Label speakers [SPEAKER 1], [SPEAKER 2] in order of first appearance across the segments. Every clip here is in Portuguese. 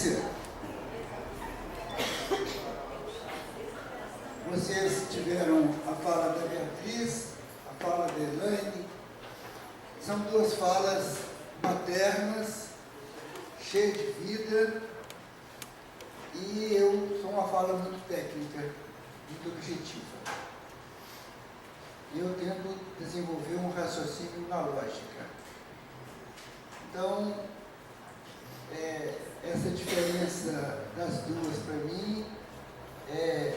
[SPEAKER 1] sequência, vocês tiveram a fala da Beatriz, a fala da Elaine. São duas falas maternas, cheias de vida, e eu sou uma fala muito técnica, muito objetiva. Eu tento desenvolver um raciocínio na lógica. Então, essa diferença das duas, para mim, é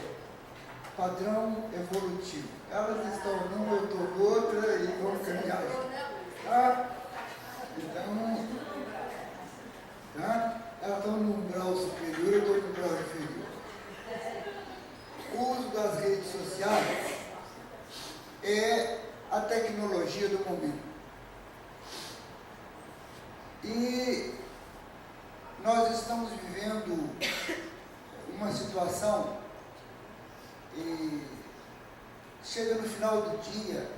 [SPEAKER 1] padrão evolutivo. Elas estão numa, eu estou outra, e vamos caminhar. Tá? Então, tá? Elas estão num grau superior, eu estou num grau inferior. O uso das redes sociais é a tecnologia do momento. E nós estamos vivendo uma situação, e chega no final do dia,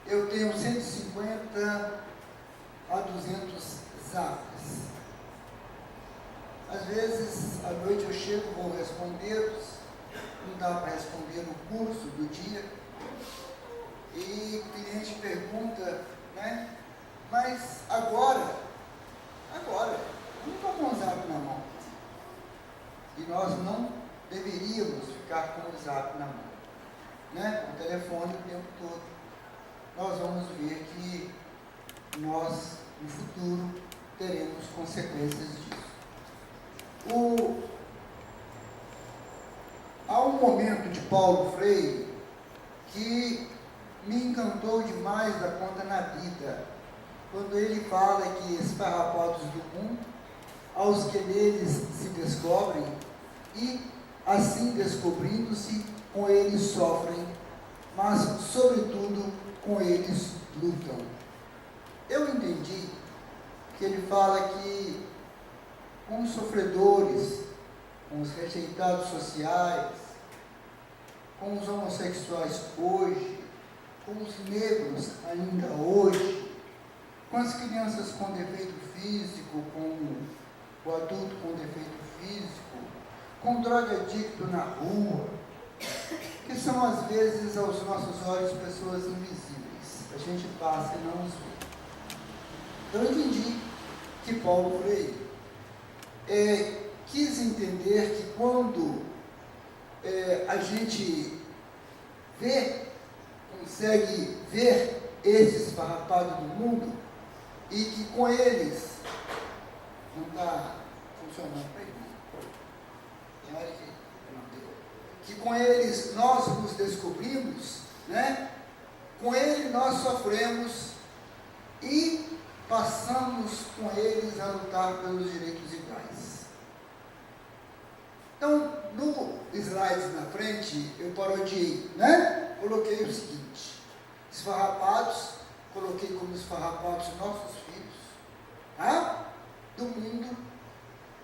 [SPEAKER 1] eu tenho 150 a 200 zaps. Às vezes, à noite eu chego, vou respondê-los, não dá para responder no curso do dia, e o cliente pergunta, né? Mas agora, não estou com o zap na mão. E nós não deveríamos ficar com o zap na mão, né? O telefone o tempo todo. Nós vamos ver que nós, no futuro, teremos consequências disso. Há um momento de Paulo Freire que me encantou demais da conta na vida, quando ele fala que esfarrapados do mundo, aos que neles se descobrem, e assim descobrindo-se, com eles sofrem, mas sobretudo com eles lutam. Eu entendi que ele fala que com os sofredores, com os rejeitados sociais, com os homossexuais hoje, com os negros ainda hoje, com as crianças com defeito físico, com o adulto com defeito físico, com drogadicto na rua, que são às vezes aos nossos olhos pessoas invisíveis. A gente passa e não os vê. Eu entendi que Paulo Freire quis entender que quando a gente consegue ver esses esfarrapados do mundo, e que com eles não está funcionando para ele. Que com eles nós nos descobrimos, né? Com ele nós sofremos e passamos com eles a lutar pelos direitos iguais. Então, no slide na frente, eu parodiei, né? Coloquei o seguinte: esfarrapados, coloquei como esfarrapados nossos filhos, tá? Do mundo,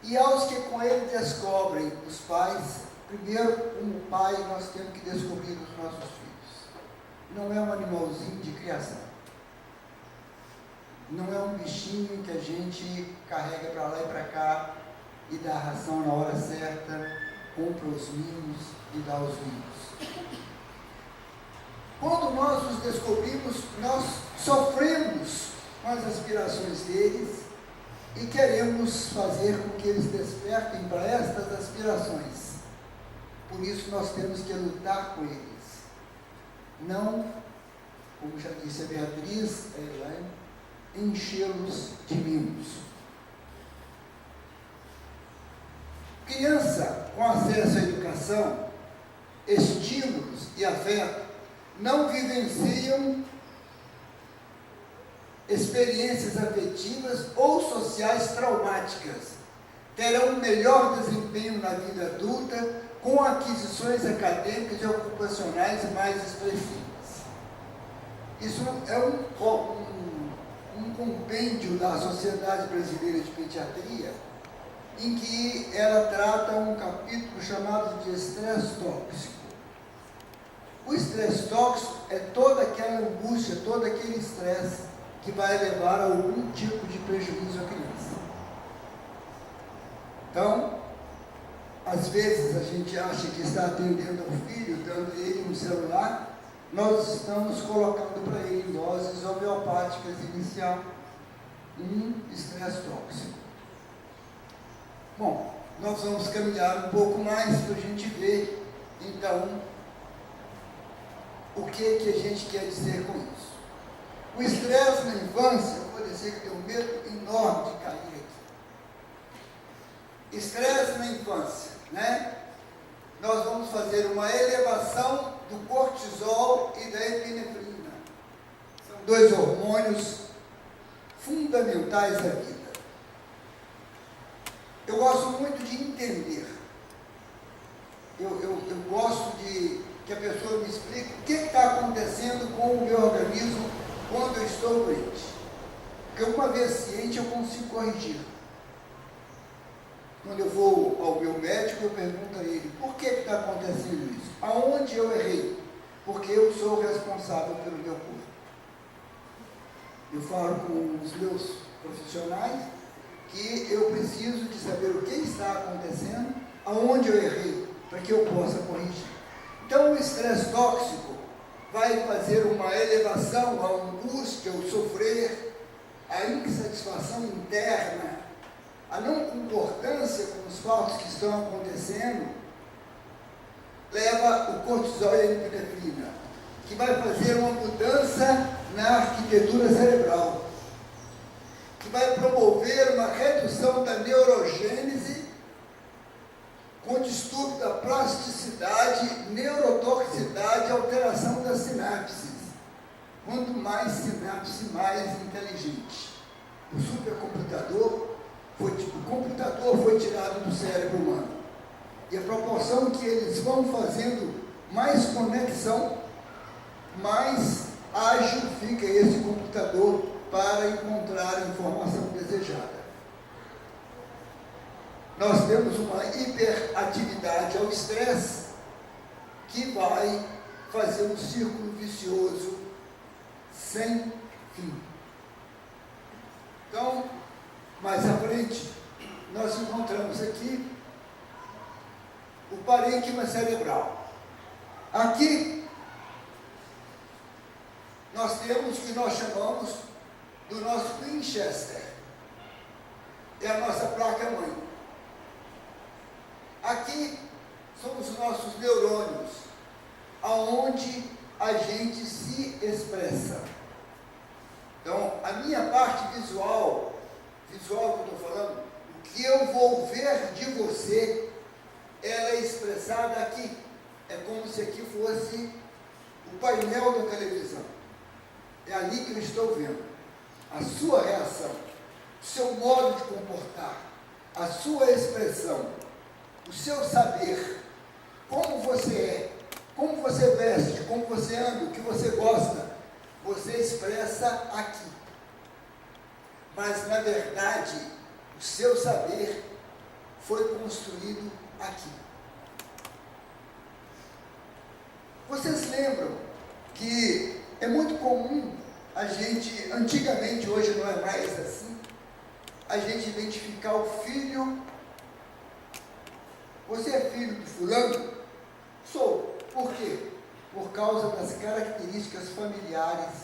[SPEAKER 1] e aos que com ele descobrem os pais. Primeiro, como pai, nós temos que descobrir os nossos filhos. Não é um animalzinho de criação. Não é um bichinho que a gente carrega para lá e para cá e dá a ração na hora certa, compra os mimos e dá os mimos. Quando nós os descobrimos, nós sofremos com as aspirações deles e queremos fazer com que eles despertem para estas aspirações. Por isso nós temos que lutar com eles. Não, como já disse a Beatriz, a Elaine, enchê-los de mimos. Criança com acesso à educação, estímulos e afeto não vivenciam experiências afetivas ou sociais traumáticas. Terão um melhor desempenho na vida adulta, com aquisições acadêmicas e ocupacionais mais expressivas. Isso é um compêndio da Sociedade Brasileira de Pediatria, em que ela trata um capítulo chamado de estresse tóxico. O estresse tóxico é toda aquela angústia, todo aquele estresse que vai levar a algum tipo de prejuízo à criança. Então, às vezes a gente acha que está atendendo ao filho, dando ele um celular, nós estamos colocando para ele em doses homeopáticas inicial um estresse tóxico. Bom, nós vamos caminhar um pouco mais para a gente ver, então, o que a gente quer dizer com isso. O estresse na infância, eu vou dizer que eu tenho um medo enorme de cair aqui. Estresse na infância, né? Nós vamos fazer uma elevação do cortisol e da epinefrina. São dois hormônios fundamentais da vida. Eu gosto muito de entender. Eu gosto de que a pessoa me explique o que está acontecendo com o meu organismo quando eu estou doente. Porque uma vez ciente, eu consigo corrigir. Quando eu vou ao meu médico, eu pergunto a ele, por que está acontecendo isso? Aonde eu errei? Porque eu sou responsável pelo meu corpo. Eu falo com os meus profissionais que eu preciso de saber o que está acontecendo, aonde eu errei, para que eu possa corrigir. Então, o estresse tóxico vai fazer uma elevação, a angústia, o sofrer, a insatisfação interna, a não concordância com os fatos que estão acontecendo, leva o cortisol e a epinefrina, que vai fazer uma mudança na arquitetura cerebral, que vai promover uma redução da neurogênese, com distúrbio da plasticidade, neurotoxicidade, alteração das sinapses. Quanto mais sinapse, mais inteligente. O supercomputador, o computador foi tirado do cérebro humano. E a proporção que eles vão fazendo mais conexão, mais ágil fica esse computador para encontrar a informação desejada. Nós temos uma hiperatividade ao estresse que vai fazer um círculo vicioso sem fim. Então, mais à frente, nós encontramos aqui o parênquima cerebral. Aqui, nós temos o que nós chamamos do nosso Winchester. É a nossa placa-mãe. Aqui são os nossos neurônios, aonde a gente se expressa. Então, a minha parte visual que eu estou falando, o que eu vou ver de você, ela é expressada aqui. É como se aqui fosse o painel da televisão. É ali que eu estou vendo. A sua reação, o seu modo de comportar, a sua expressão, o seu saber, como você é, como você veste, como você anda, o que você gosta, você expressa aqui. Mas, na verdade, o seu saber foi construído aqui. Vocês lembram que é muito comum a gente, antigamente, hoje não é mais assim, a gente identificar o filho. Você é filho do fulano? Sou. Por quê? Por causa das características familiares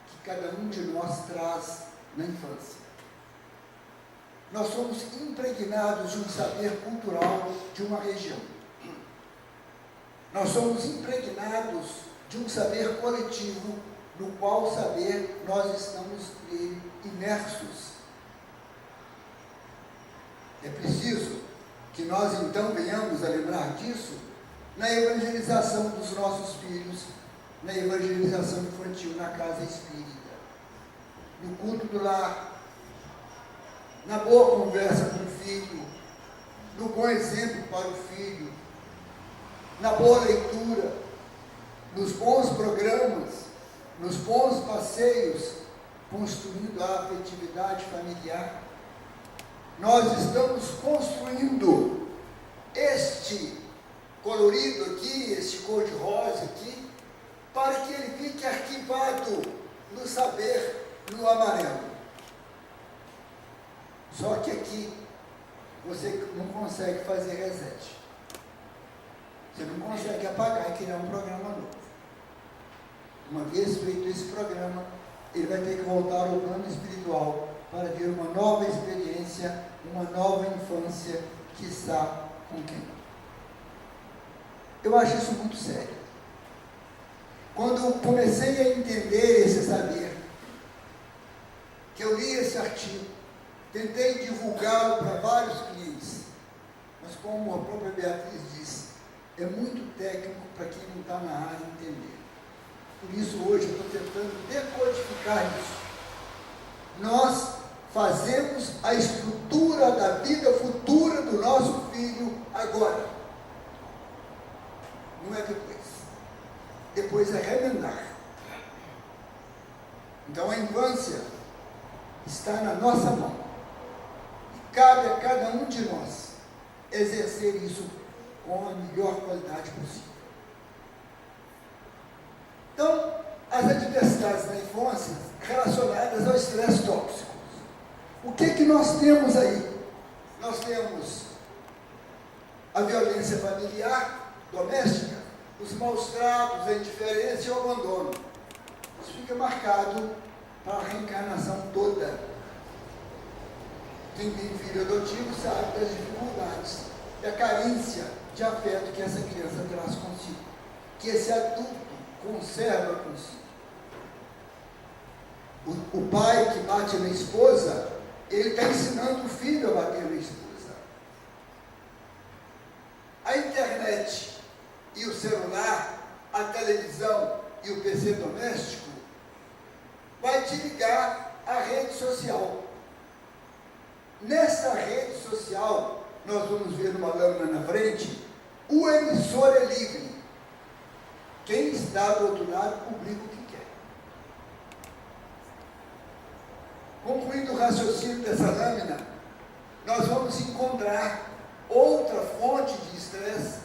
[SPEAKER 1] que cada um de nós traz na infância. Nós somos impregnados de um saber cultural de uma região. Nós somos impregnados de um saber coletivo, no qual saber nós estamos nele imersos. É preciso que nós então venhamos a lembrar disso na evangelização dos nossos filhos, na evangelização infantil na casa espírita, no culto do lar, na boa conversa com o filho, no bom exemplo para o filho, na boa leitura, nos bons programas, nos bons passeios, construindo a afetividade familiar. Nós estamos construindo este colorido aqui, este cor-de-rosa aqui, para que ele fique arquivado no saber, no amarelo. Só que aqui você não consegue fazer reset. Você não consegue apagar e criar um programa novo. Uma vez feito esse programa, ele vai ter que voltar ao plano espiritual para ter uma nova experiência, uma nova infância, que está com quem? Eu acho isso muito sério. Quando eu comecei a entender esse saber, que eu li esse artigo, tentei divulgá-lo para vários clientes, mas como a própria Beatriz disse, é muito técnico para quem não está na área entender. Por isso hoje eu estou tentando decodificar isso. Nós fazemos a estrutura da vida futura do nosso filho agora. Não é depois. Depois é remendar. Então a infância está na nossa mão. E cabe a cada um de nós exercer isso com a melhor qualidade possível. Então, as adversidades da infância relacionadas ao estresse tóxico. O que nós temos aí? Nós temos a violência familiar, doméstica, os maus tratos, a indiferença e o abandono. Isso fica marcado para a reencarnação toda. Quem tem filho adotivo sabe das dificuldades e a carência de afeto que essa criança traz consigo, que esse adulto conserva consigo. O pai que bate na esposa, ele está ensinando o filho a bater na esposa. A internet e o celular, a televisão e o PC doméstico vai te ligar à rede social. Nessa rede social, nós vamos ver numa lâmina na frente, o emissor é livre. Quem está do outro lado publica o que quer. Concluindo o raciocínio dessa lâmina, nós vamos encontrar outra fonte de estresse,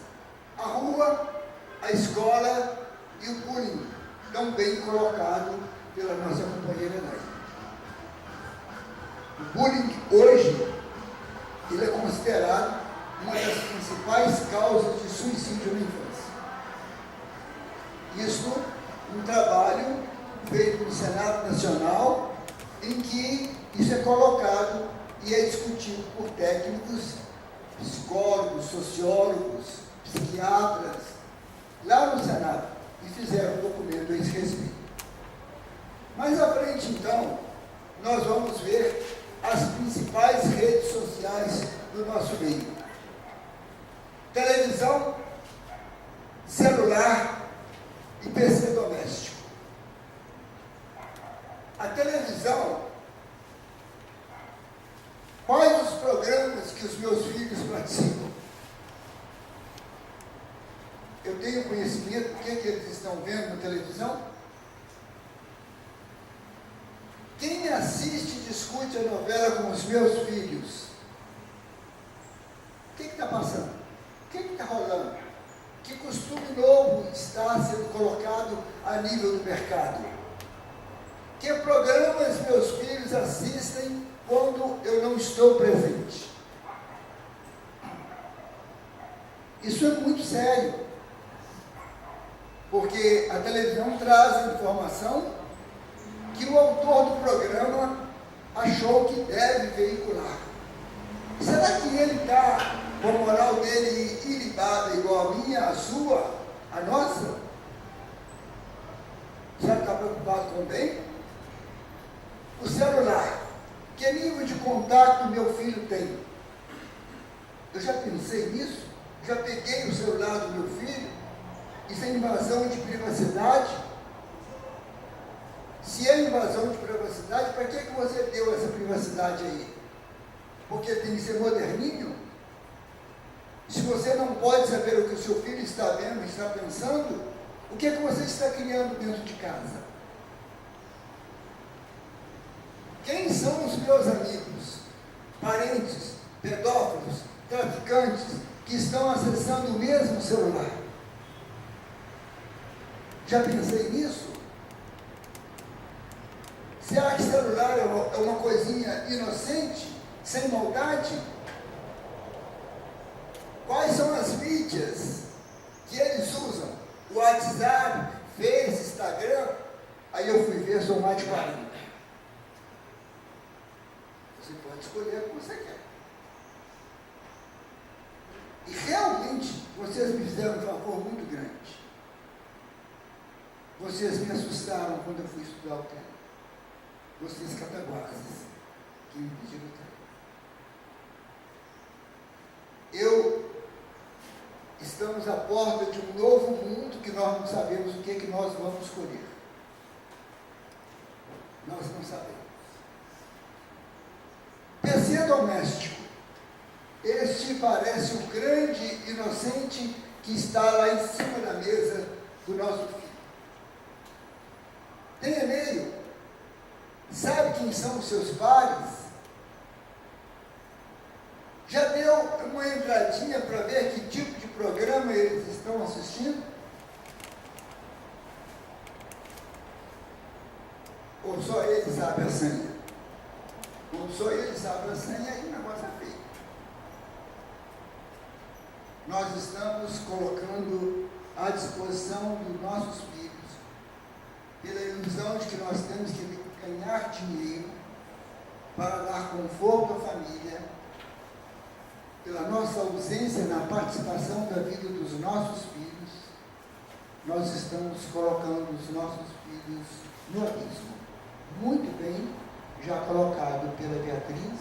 [SPEAKER 1] a rua, a escola e o bullying, tão bem colocado pela nossa companheira Nay. O bullying hoje, ele é considerado uma das principais causas de suicídio na infância. Isso, um trabalho feito no Senado Nacional, em que isso é colocado e é discutido por técnicos, psicólogos, sociólogos, psiquiatras, lá no Senado, e fizeram um documento a esse respeito. Mais à frente, então, nós vamos ver as principais redes sociais do nosso meio. Televisão, celular e PC doméstico. A televisão, quais os programas que os meus filhos participam? Eu tenho conhecimento do que eles estão vendo na televisão? Quem assiste e discute a novela com os meus filhos? O que está passando? O que está rolando? Que costume novo está sendo colocado a nível do mercado? Que programas meus filhos assistem quando eu não estou presente? Isso é muito sério, porque a televisão traz a informação que o autor do programa achou que deve veicular. Será que ele está com a moral dele ilibada igual a minha, a sua, a nossa? Já está preocupado com o bem? O celular, que nível de contato meu filho tem? Eu já pensei nisso? Já peguei o celular do meu filho? Isso é invasão de privacidade? Se é invasão de privacidade, para que você deu essa privacidade aí? Porque tem que ser moderninho? Se você não pode saber o que o seu filho está vendo, está pensando, o que você está criando dentro de casa? Quem são os meus amigos, parentes, pedófilos, traficantes, que estão acessando o mesmo celular? Já pensei nisso? Será que celular é uma coisinha inocente, sem maldade? mídias que eles usam, o WhatsApp, Face, Instagram, aí eu fui ver, são mais de 40. Você pode escolher o que você quer. E realmente, vocês me fizeram um favor muito grande. Vocês me assustaram quando eu fui estudar o tema. Vocês cataguases, que me pediram o tema. Estamos à porta de um novo mundo que nós não sabemos o que nós vamos escolher. Nós não sabemos. PC doméstico. Este parece o grande inocente que está lá em cima da mesa do nosso filho. Tem e-mail? Sabe quem são os seus pares? Já deu uma entradinha para ver que tipo de programa eles estão assistindo? Ou só ele sabe a senha? Ou só ele sabe a senha e o negócio é feio. Nós estamos colocando à disposição dos nossos filhos, pela ilusão de que nós temos que ganhar dinheiro para dar conforto à família, pela nossa ausência na participação da vida dos nossos filhos, nós estamos colocando os nossos filhos no abismo. Muito bem, já colocado pela Beatriz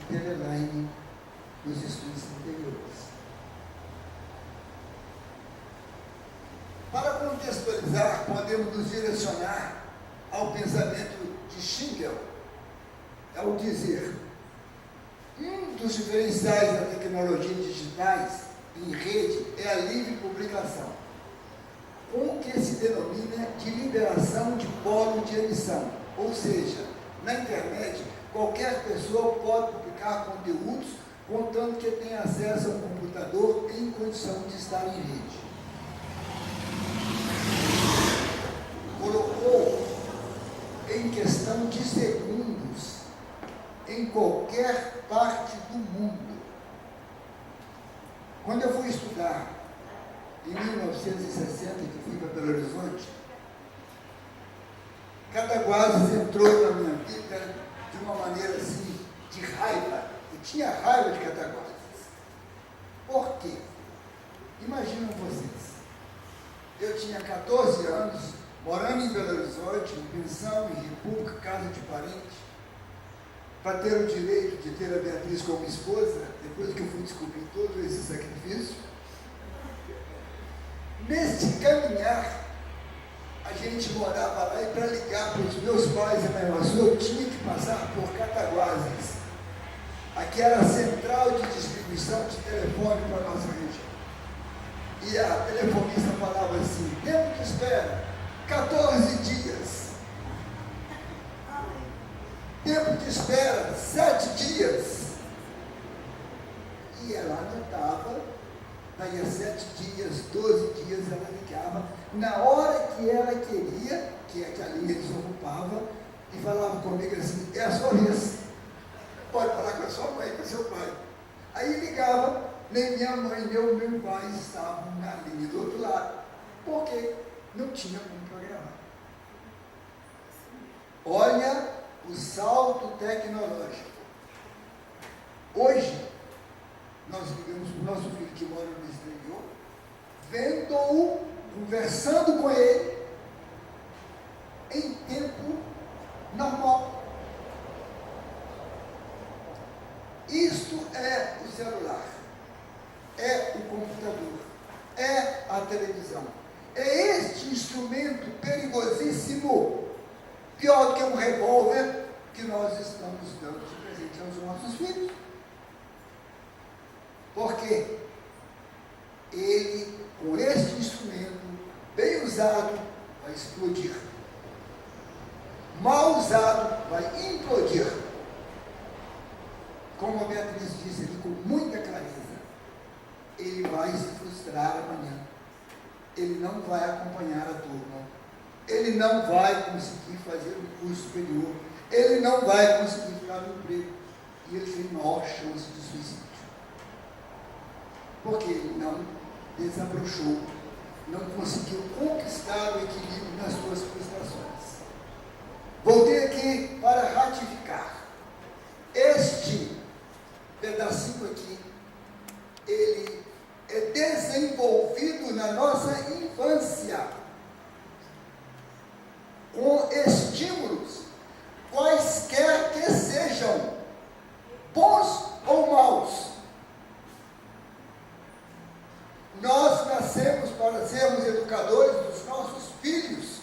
[SPEAKER 1] e pela Elaine nos estudos anteriores. Para contextualizar, podemos nos direcionar ao pensamento de Schlegel, ao dizer: um dos diferenciais da tecnologia digitais em rede é a livre publicação, com o que se denomina de liberação de polo de emissão, ou seja, na internet, qualquer pessoa pode publicar conteúdos, contanto que tenha acesso a um computador em condição de estar em rede. Colocou em questão de segundos em qualquer parte do mundo. Quando eu fui estudar em 1960, que fui para Belo Horizonte, Cataguases entrou na minha vida de uma maneira assim, de raiva. Eu tinha raiva de Cataguases. Por quê? Imaginam vocês, eu tinha 14 anos, morando em Belo Horizonte, em pensão, em república, casa de parente, para ter o direito de ter a Beatriz como esposa, depois que eu fui descobrir todo esse sacrifício. Neste caminhar, a gente morava lá e para ligar para os meus pais e minha irmã, eu tinha que passar por Cataguases, aquela central de distribuição de telefone para a nossa região. E a telefonista falava assim: tempo de espera, 14 dias. Tempo de espera, 7 dias. E ela anotava, daí a 7 dias, 12 dias, ela ligava, na hora que ela queria, que a linha desocupava, e falava comigo assim: é a sua vez, pode falar com a sua mãe, com o seu pai. Aí ligava, nem minha mãe, nem o meu pai estavam na linha do outro lado, porque não tinha como programar. Olha o salto tecnológico. Hoje, nós ligamos para o nosso filho que mora no exterior, vendo-o, conversando com ele, em tempo normal. Isto é o celular, é o computador, é a televisão. É este instrumento perigosíssimo, pior do que um revólver, que nós estamos dando de presente aos nossos filhos. Porque ele, com este instrumento, bem usado, vai explodir. Mal usado, vai implodir. Como a Beatriz disse ali com muita clareza, ele vai se frustrar amanhã. Ele não vai acompanhar a turma. Ele não vai conseguir fazer um curso superior. Ele não vai conseguir ficar no emprego. E ele tem maior chance de suicídio. porque ele não desabrochou, não conseguiu conquistar o equilíbrio nas suas frustrações. Voltei aqui para ratificar. Este pedacinho aqui, ele é desenvolvido na nossa infância, com estímulos, quaisquer que sejam, bons ou maus. Nós nascemos para sermos educadores dos nossos filhos.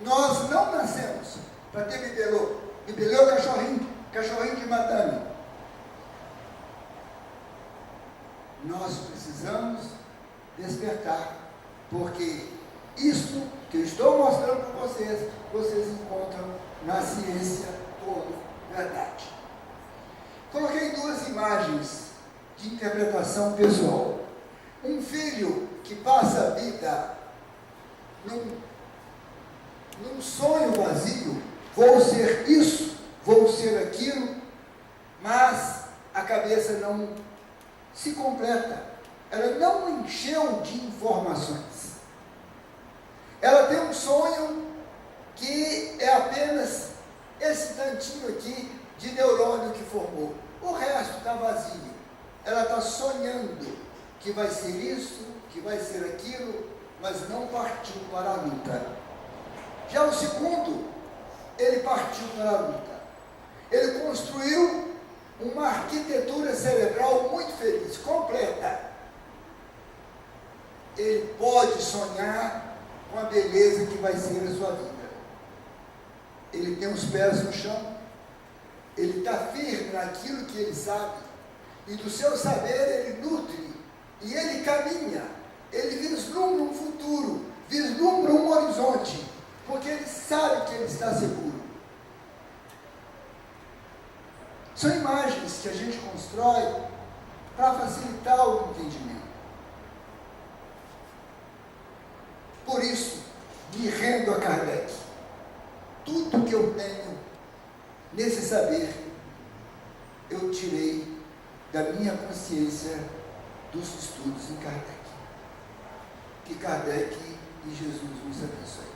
[SPEAKER 1] Nós não nascemos para ter bibelô. Bibelô é cachorrinho de madame. Nós precisamos despertar, porque isso que eu estou mostrando para vocês, vocês encontram na ciência como verdade. Coloquei duas imagens de interpretação pessoal. Um filho que passa a vida num sonho vazio, vou ser isso, vou ser aquilo, mas a cabeça não se completa, ela não encheu de informações. Ela tem um sonho que é apenas esse tantinho aqui de neurônio que formou. O resto está vazio. Ela está sonhando que vai ser isso, que vai ser aquilo, mas não partiu para a luta. Já o segundo, ele partiu para a luta. Ele construiu uma arquitetura cerebral muito feliz, completa. Ele pode sonhar com a beleza que vai ser a sua vida. Ele tem os pés no chão, ele está firme naquilo que ele sabe, e do seu saber ele nutre, e ele caminha, ele vislumbra um futuro, vislumbra um horizonte, porque ele sabe que ele está seguro. São imagens que a gente constrói para facilitar o entendimento. Por isso, me rendo a Kardec. Tudo que eu tenho nesse saber, eu tirei da minha consciência dos estudos em Kardec. Que Kardec e Jesus nos abençoe.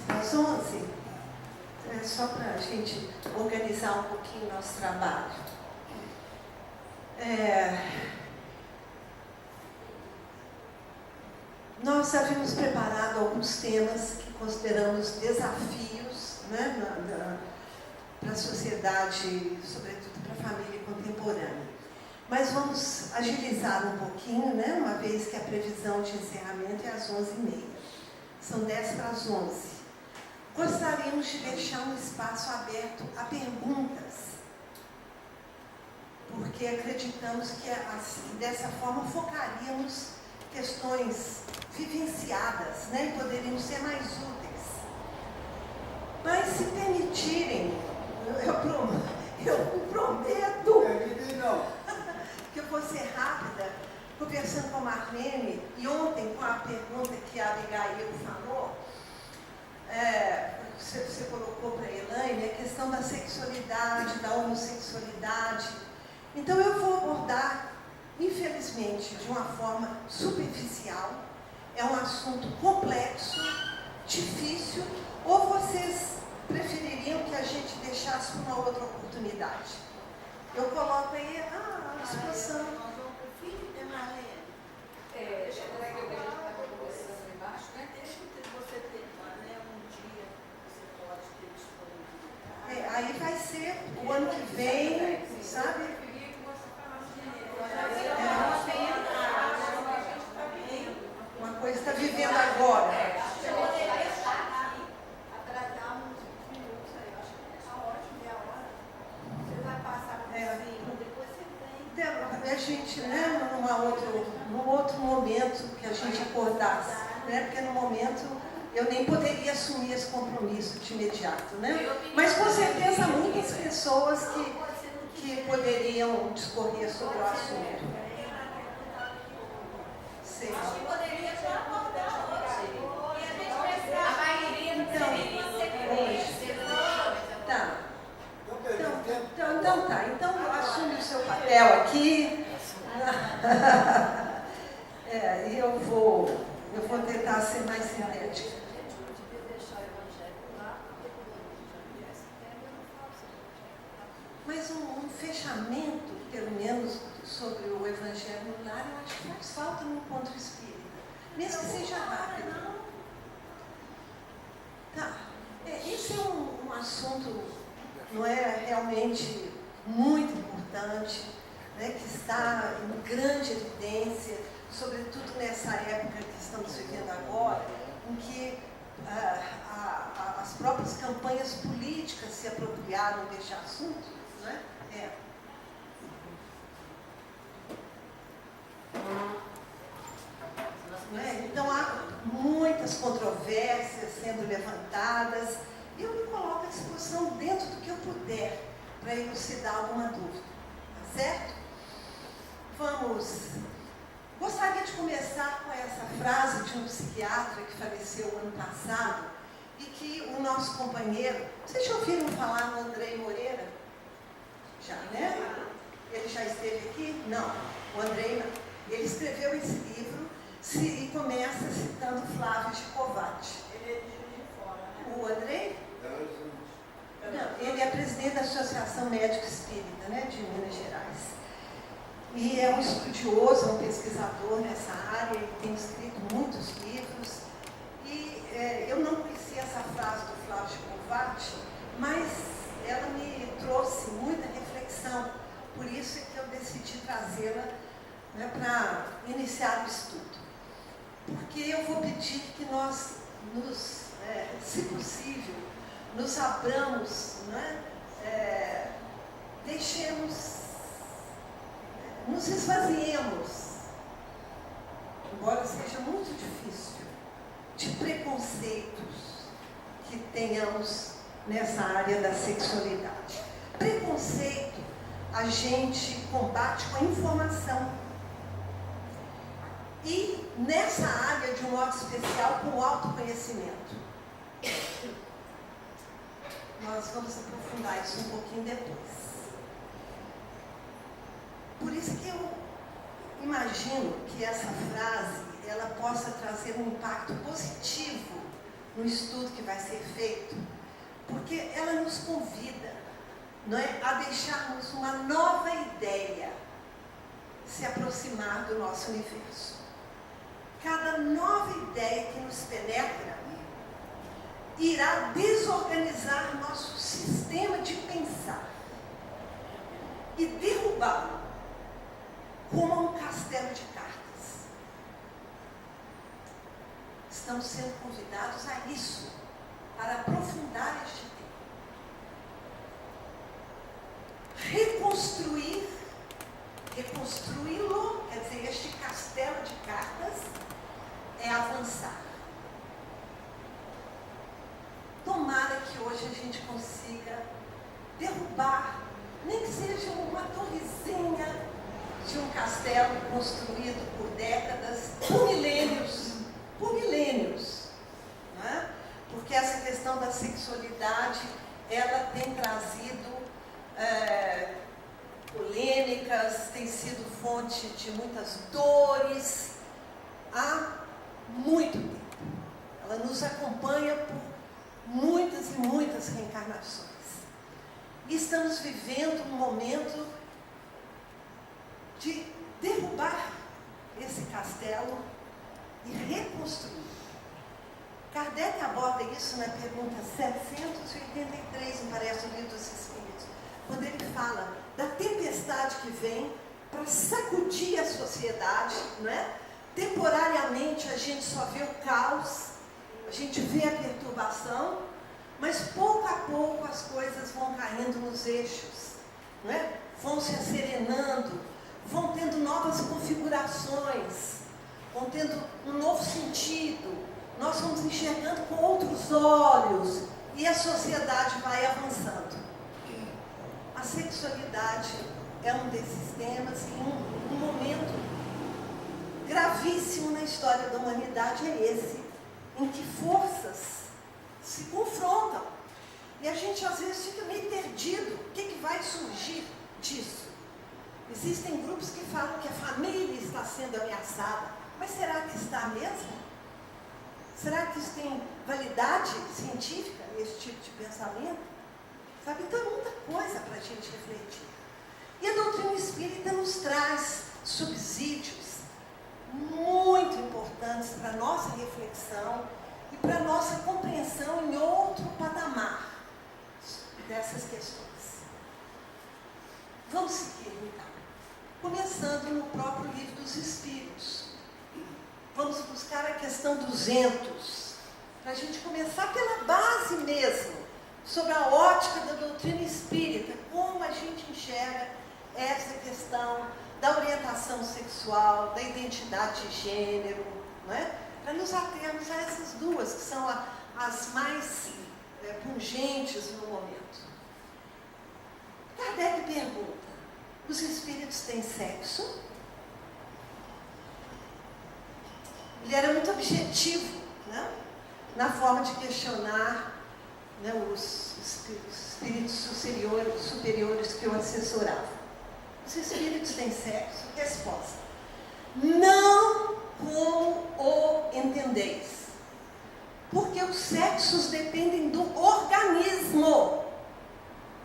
[SPEAKER 2] Às 11, só para a gente organizar um pouquinho o nosso trabalho. Nós havíamos preparado alguns temas que consideramos desafios, né, para a sociedade, sobretudo para a família contemporânea. Mas vamos agilizar um pouquinho, né, uma vez que a previsão de encerramento é às 11h30. São 10 para as 11. Gostaríamos de deixar um espaço aberto a perguntas, porque acreditamos que dessa forma focaríamos questões vivenciadas, né, e poderíamos ser mais úteis. Mas se permitirem, eu prometo que eu vou ser rápida, conversando com a Marlene, e ontem com a pergunta que a Abigail falou, você colocou para a Elaine, a questão da sexualidade, da homossexualidade. Então eu vou abordar, infelizmente, de uma forma superficial. É um assunto complexo, difícil, ou vocês prefeririam que a gente deixasse uma outra oportunidade? Eu coloco aí a exposição. Aí vai ser o ano que vem, sabe? Uma coisa está vivendo agora. A gente, né, num outro momento que a gente acordasse, né, porque no momento eu nem poderia assumir esse compromisso de imediato, né? Mas com certeza muitas pessoas que poderiam discorrer sobre o assunto. Sei.
[SPEAKER 3] Poderia já abordar hoje. E a gente vai
[SPEAKER 2] tentar ser mais sintética. Mas um fechamento, pelo menos, sobre o Evangelho no lar, eu acho que faz falta no encontro espírita. Mesmo que seja rápido. Tá. Esse é um assunto, não é, realmente muito importante, né, que está em grande evidência, sobretudo nessa época que estamos vivendo agora, em que as próprias campanhas políticas se apropriaram deste assunto. Né? Então há muitas controvérsias sendo levantadas e eu me coloco à disposição dentro do que eu puder para elucidar alguma dúvida, tá certo? Gostaria de começar com essa frase de um psiquiatra que faleceu ano passado e que o nosso companheiro, vocês já ouviram falar no Andrei Moreira? Já, né? Ele já esteve aqui? Não, o Andrei não. Ele escreveu esse livro e começa citando Flávio Gicovati.
[SPEAKER 3] Ele é de Juiz de Fora, né?
[SPEAKER 2] O Andrei? Não, ele é presidente da Associação Médico Espírita, né, de Minas Gerais. E é um estudioso, um pesquisador nessa área, ele tem escrito muitos livros. E eu não conhecia essa frase do Flávio Gicovati, mas ela me trouxe muita reflexão. Por isso é que eu decidi trazê-la, né, para iniciar o estudo. Porque eu vou pedir que nós, se possível, nos abramos, né, deixemos, nos esvaziemos, embora seja muito difícil, de preconceitos que tenhamos nessa área da sexualidade. Preconceito a gente combate com a informação. E nessa área, de um modo especial, com o autoconhecimento. Nós vamos aprofundar isso um pouquinho depois. Por isso que eu imagino que essa frase, ela possa trazer um impacto positivo no estudo que vai ser feito, porque ela nos convida, não é, a deixarmos uma nova ideia se aproximar do nosso universo. Cada nova ideia que nos penetra irá desorganizar nosso sistema de pensar e derrubá-lo como um castelo de cartas. Estamos sendo convidados a isso, para aprofundar este tema. Reconstruí-lo, quer dizer, este castelo de cartas, é avançar. Tomara que hoje a gente consiga derrubar, nem que seja uma torrezinha de um castelo construído por décadas, por milênios, né? Porque essa questão da sexualidade, ela tem trazido polêmicas, tem sido fonte de muitas dores há muito tempo. Ela nos acompanha por muitas e muitas reencarnações. E estamos vivendo um momento de derrubar esse castelo e reconstruir. Kardec aborda isso na pergunta 783, me parece, no Livro dos Espíritos, quando ele fala da tempestade que vem para sacudir a sociedade, não é? Temporariamente a gente só vê o caos, a gente vê a perturbação, mas pouco a pouco as coisas vão caindo nos eixos, não é? Vão se serenando, vão tendo novas configurações, vão tendo um novo sentido, nós vamos enxergando com outros olhos e a sociedade vai avançando. A sexualidade é um desses temas e um momento gravíssimo na história da humanidade é esse, em que forças se confrontam. E a gente às vezes fica meio perdido. O que vai surgir disso? Existem grupos que falam que a família está sendo ameaçada. Mas será que está mesmo? Será que isso tem validade científica, esse tipo de pensamento? Sabe? Então é muita coisa para a gente refletir. E a doutrina espírita nos traz subsídios muito importantes para a nossa reflexão e para a nossa compreensão em outro patamar dessas questões. Vamos seguir, então. Começando no próprio Livro dos Espíritos. Vamos buscar a questão 200, para a gente começar pela base mesmo, sobre a ótica da doutrina espírita, como a gente enxerga essa questão da orientação sexual, da identidade de gênero, não é? Para nos atermos a essas duas, que são as mais pungentes no momento. Kardec pergunta: os espíritos têm sexo? Ele era muito objetivo, né, na forma de questionar, né, os espíritos superiores que o assessoravam. Os espíritos têm sexo? Resposta: não como o entendeis, porque os sexos dependem do organismo.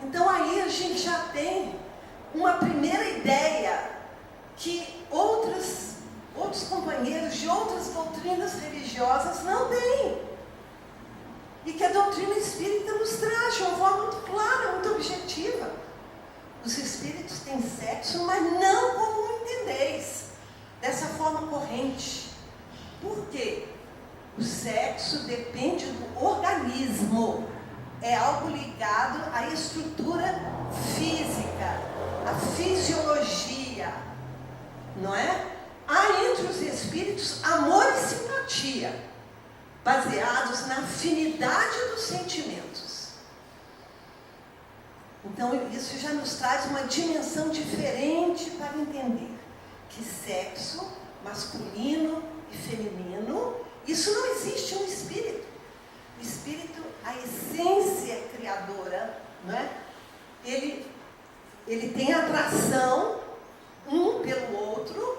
[SPEAKER 2] Então aí a gente já tem uma primeira ideia que outros companheiros de outras doutrinas religiosas não têm. E que a doutrina espírita nos traz de uma forma muito clara, muito objetiva. Os espíritos têm sexo, mas não como entendeis, dessa forma corrente. Por quê? O sexo depende do organismo. É algo ligado à estrutura física, à fisiologia, não é? Há entre os espíritos amor e simpatia, baseados na afinidade dos sentimentos. Então, isso já nos traz uma dimensão diferente para entender que sexo masculino e feminino, isso não existe no espírito. O espírito, a essência criadora, não é? Ele tem atração um pelo outro,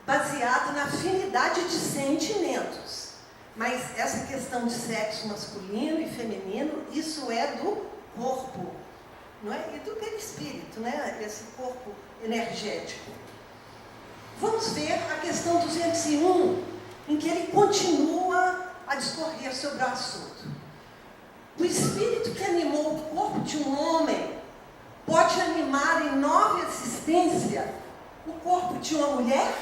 [SPEAKER 2] baseado na afinidade de sentimentos. Mas essa questão de sexo masculino e feminino, isso é do corpo, não é? E do perispírito, né? Esse corpo energético. Vamos ver a questão 201, em que ele continua a discorrer sobre o assunto. O espírito que animou o corpo de um homem pode animar em nova existência o corpo de uma mulher?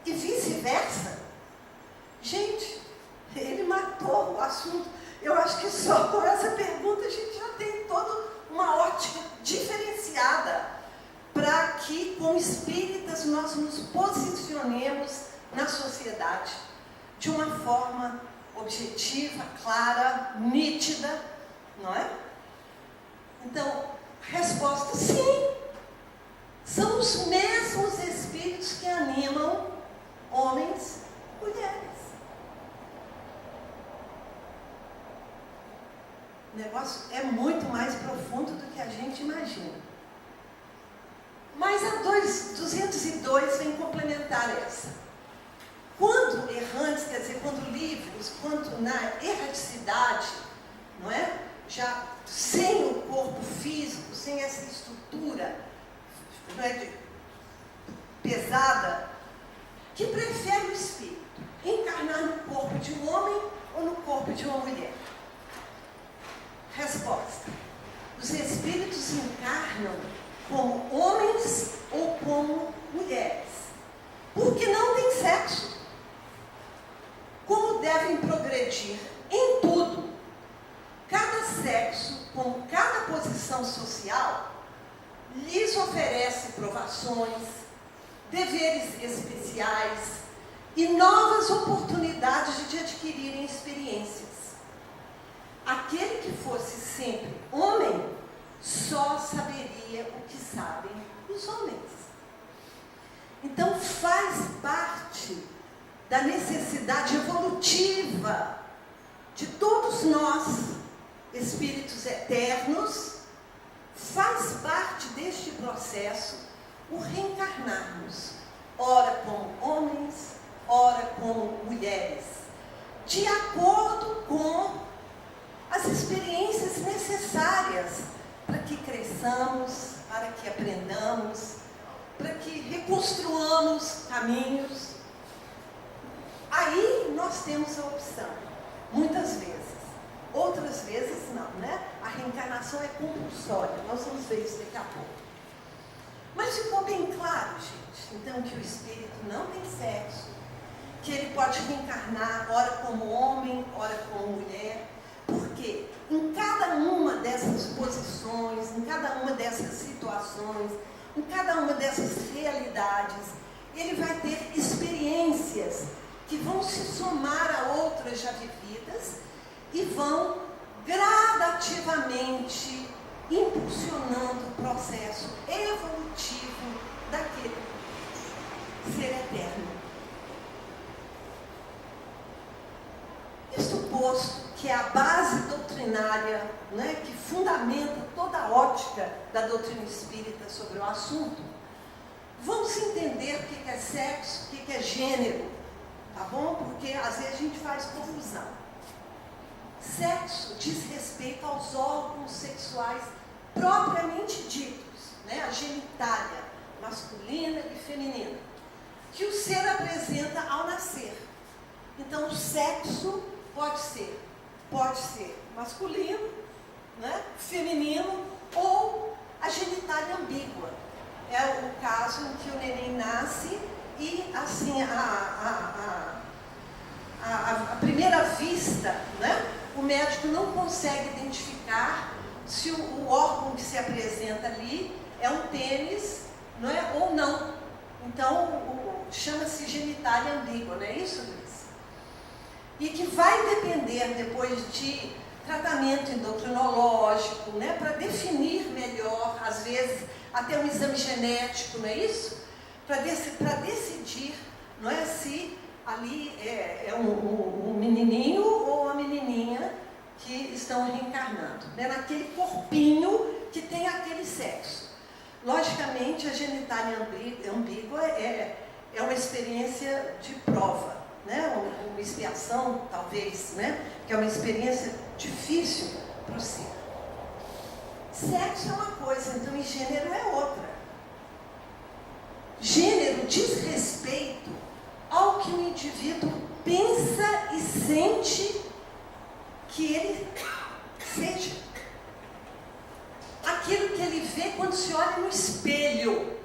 [SPEAKER 2] E vice-versa? Gente, ele matou o assunto. Eu acho que só com essa pergunta a gente já tem toda uma ótica diferenciada para que, como espíritas, nós nos posicionemos na sociedade de uma forma objetiva, clara, nítida, não é? Então, resposta: sim. São os mesmos espíritos que animam homens e mulheres. O negócio é muito mais profundo do que a gente imagina. Mas a 202 vem complementar essa. Quando errantes, quer dizer, quando livres, quando na erraticidade, não é? Já sem o corpo físico, sem essa estrutura, não é, pesada, que prefere o espírito encarnar no corpo de um homem ou no corpo de uma mulher? Resposta: os espíritos encarnam como homens ou como mulheres, porque não têm sexo. Como devem progredir em tudo, cada sexo, como cada posição social, lhes oferece provações, deveres especiais e novas oportunidades de adquirirem experiências. Aquele que fosse sempre homem, só saberia o que sabem os homens. Então faz parte da necessidade evolutiva de todos nós, espíritos eternos, faz parte deste processo o reencarnarmos, ora como homens, ora como mulheres, de acordo com as experiências necessárias para que cresçamos, para que aprendamos, para que reconstruamos caminhos. Aí nós temos a opção, muitas vezes. Outras vezes não, né? A reencarnação é compulsória, nós vamos ver isso daqui a pouco. Mas ficou bem claro, gente, então, que o espírito não tem sexo, que ele pode reencarnar, ora como homem, ora como mulher, porque em cada uma dessas posições, em cada uma dessas situações, em cada uma dessas realidades, ele vai ter experiências que vão se somar a outras já vividas e vão gradativamente impulsionando o processo evolutivo daquele ser eterno. Isto posto que é a base doutrinária, né, que fundamenta toda a ótica da doutrina espírita sobre o assunto, vamos entender o que é sexo, o que é gênero, tá bom? Porque às vezes a gente faz confusão. Sexo diz respeito aos órgãos sexuais propriamente ditos, né? A genitália masculina e feminina, que o ser apresenta ao nascer. Então, o sexo pode ser masculino, né? Feminino, ou a genitália ambígua. É o caso em que o neném nasce e, assim, à primeira vista, né? O médico não consegue identificar se o órgão que se apresenta ali é um pênis, não é, ou não. Então, chama-se genitália ambígua, não é isso, Luiz? E que vai depender, depois de tratamento endocrinológico, né, para definir melhor, às vezes até um exame genético, não é isso? Para decidir, não é, se ali é um menininho ou uma menininha que estão reencarnando, né, naquele corpinho que tem aquele sexo. Logicamente, a genitália ambígua é uma experiência de prova, né, uma expiação, talvez, né, que é uma experiência difícil para o ser. Sexo é uma coisa, então, e gênero é outra. Gênero diz respeito ao que o indivíduo pensa e sente que ele seja. Aquilo que ele vê quando se olha no espelho.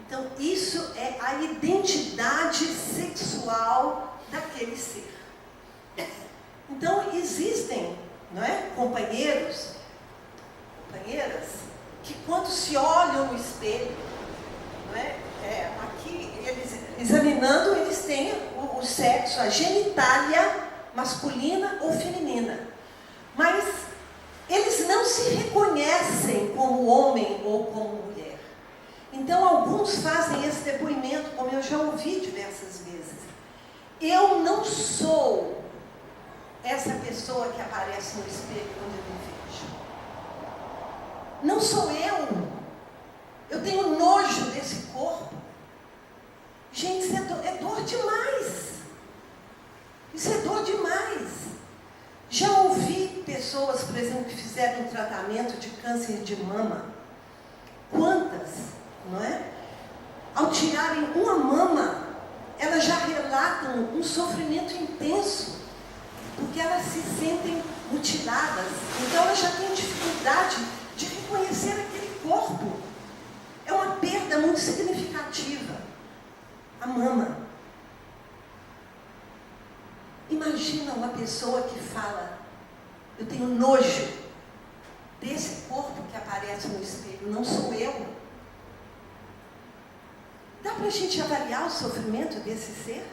[SPEAKER 2] Então, isso é a identidade sexual daquele ser. Então, existem, não é, companheiras, que quando se olham no espelho, não é, aqui, eles, examinando, eles têm o sexo, a genitália masculina ou feminina. Mas eles não se reconhecem como homem ou como mulher. Então, alguns fazem esse depoimento, como eu já ouvi diversas vezes. Eu não sou essa pessoa que aparece no espelho quando eu me vejo. Não sou eu. Eu tenho nojo desse corpo. Gente, isso é dor demais. Isso é dor demais. Já ouvi pessoas, por exemplo, que fizeram um tratamento de câncer de mama. Quantas, não é? Ao tirarem uma mama, elas já relatam um sofrimento intenso, porque elas se sentem mutiladas. Então elas já têm dificuldade de reconhecer aquele corpo. É uma perda muito significativa. A mama. Imagina uma pessoa que fala: eu tenho nojo desse corpo que aparece no espelho, não sou eu. Dá para a gente avaliar o sofrimento desse ser?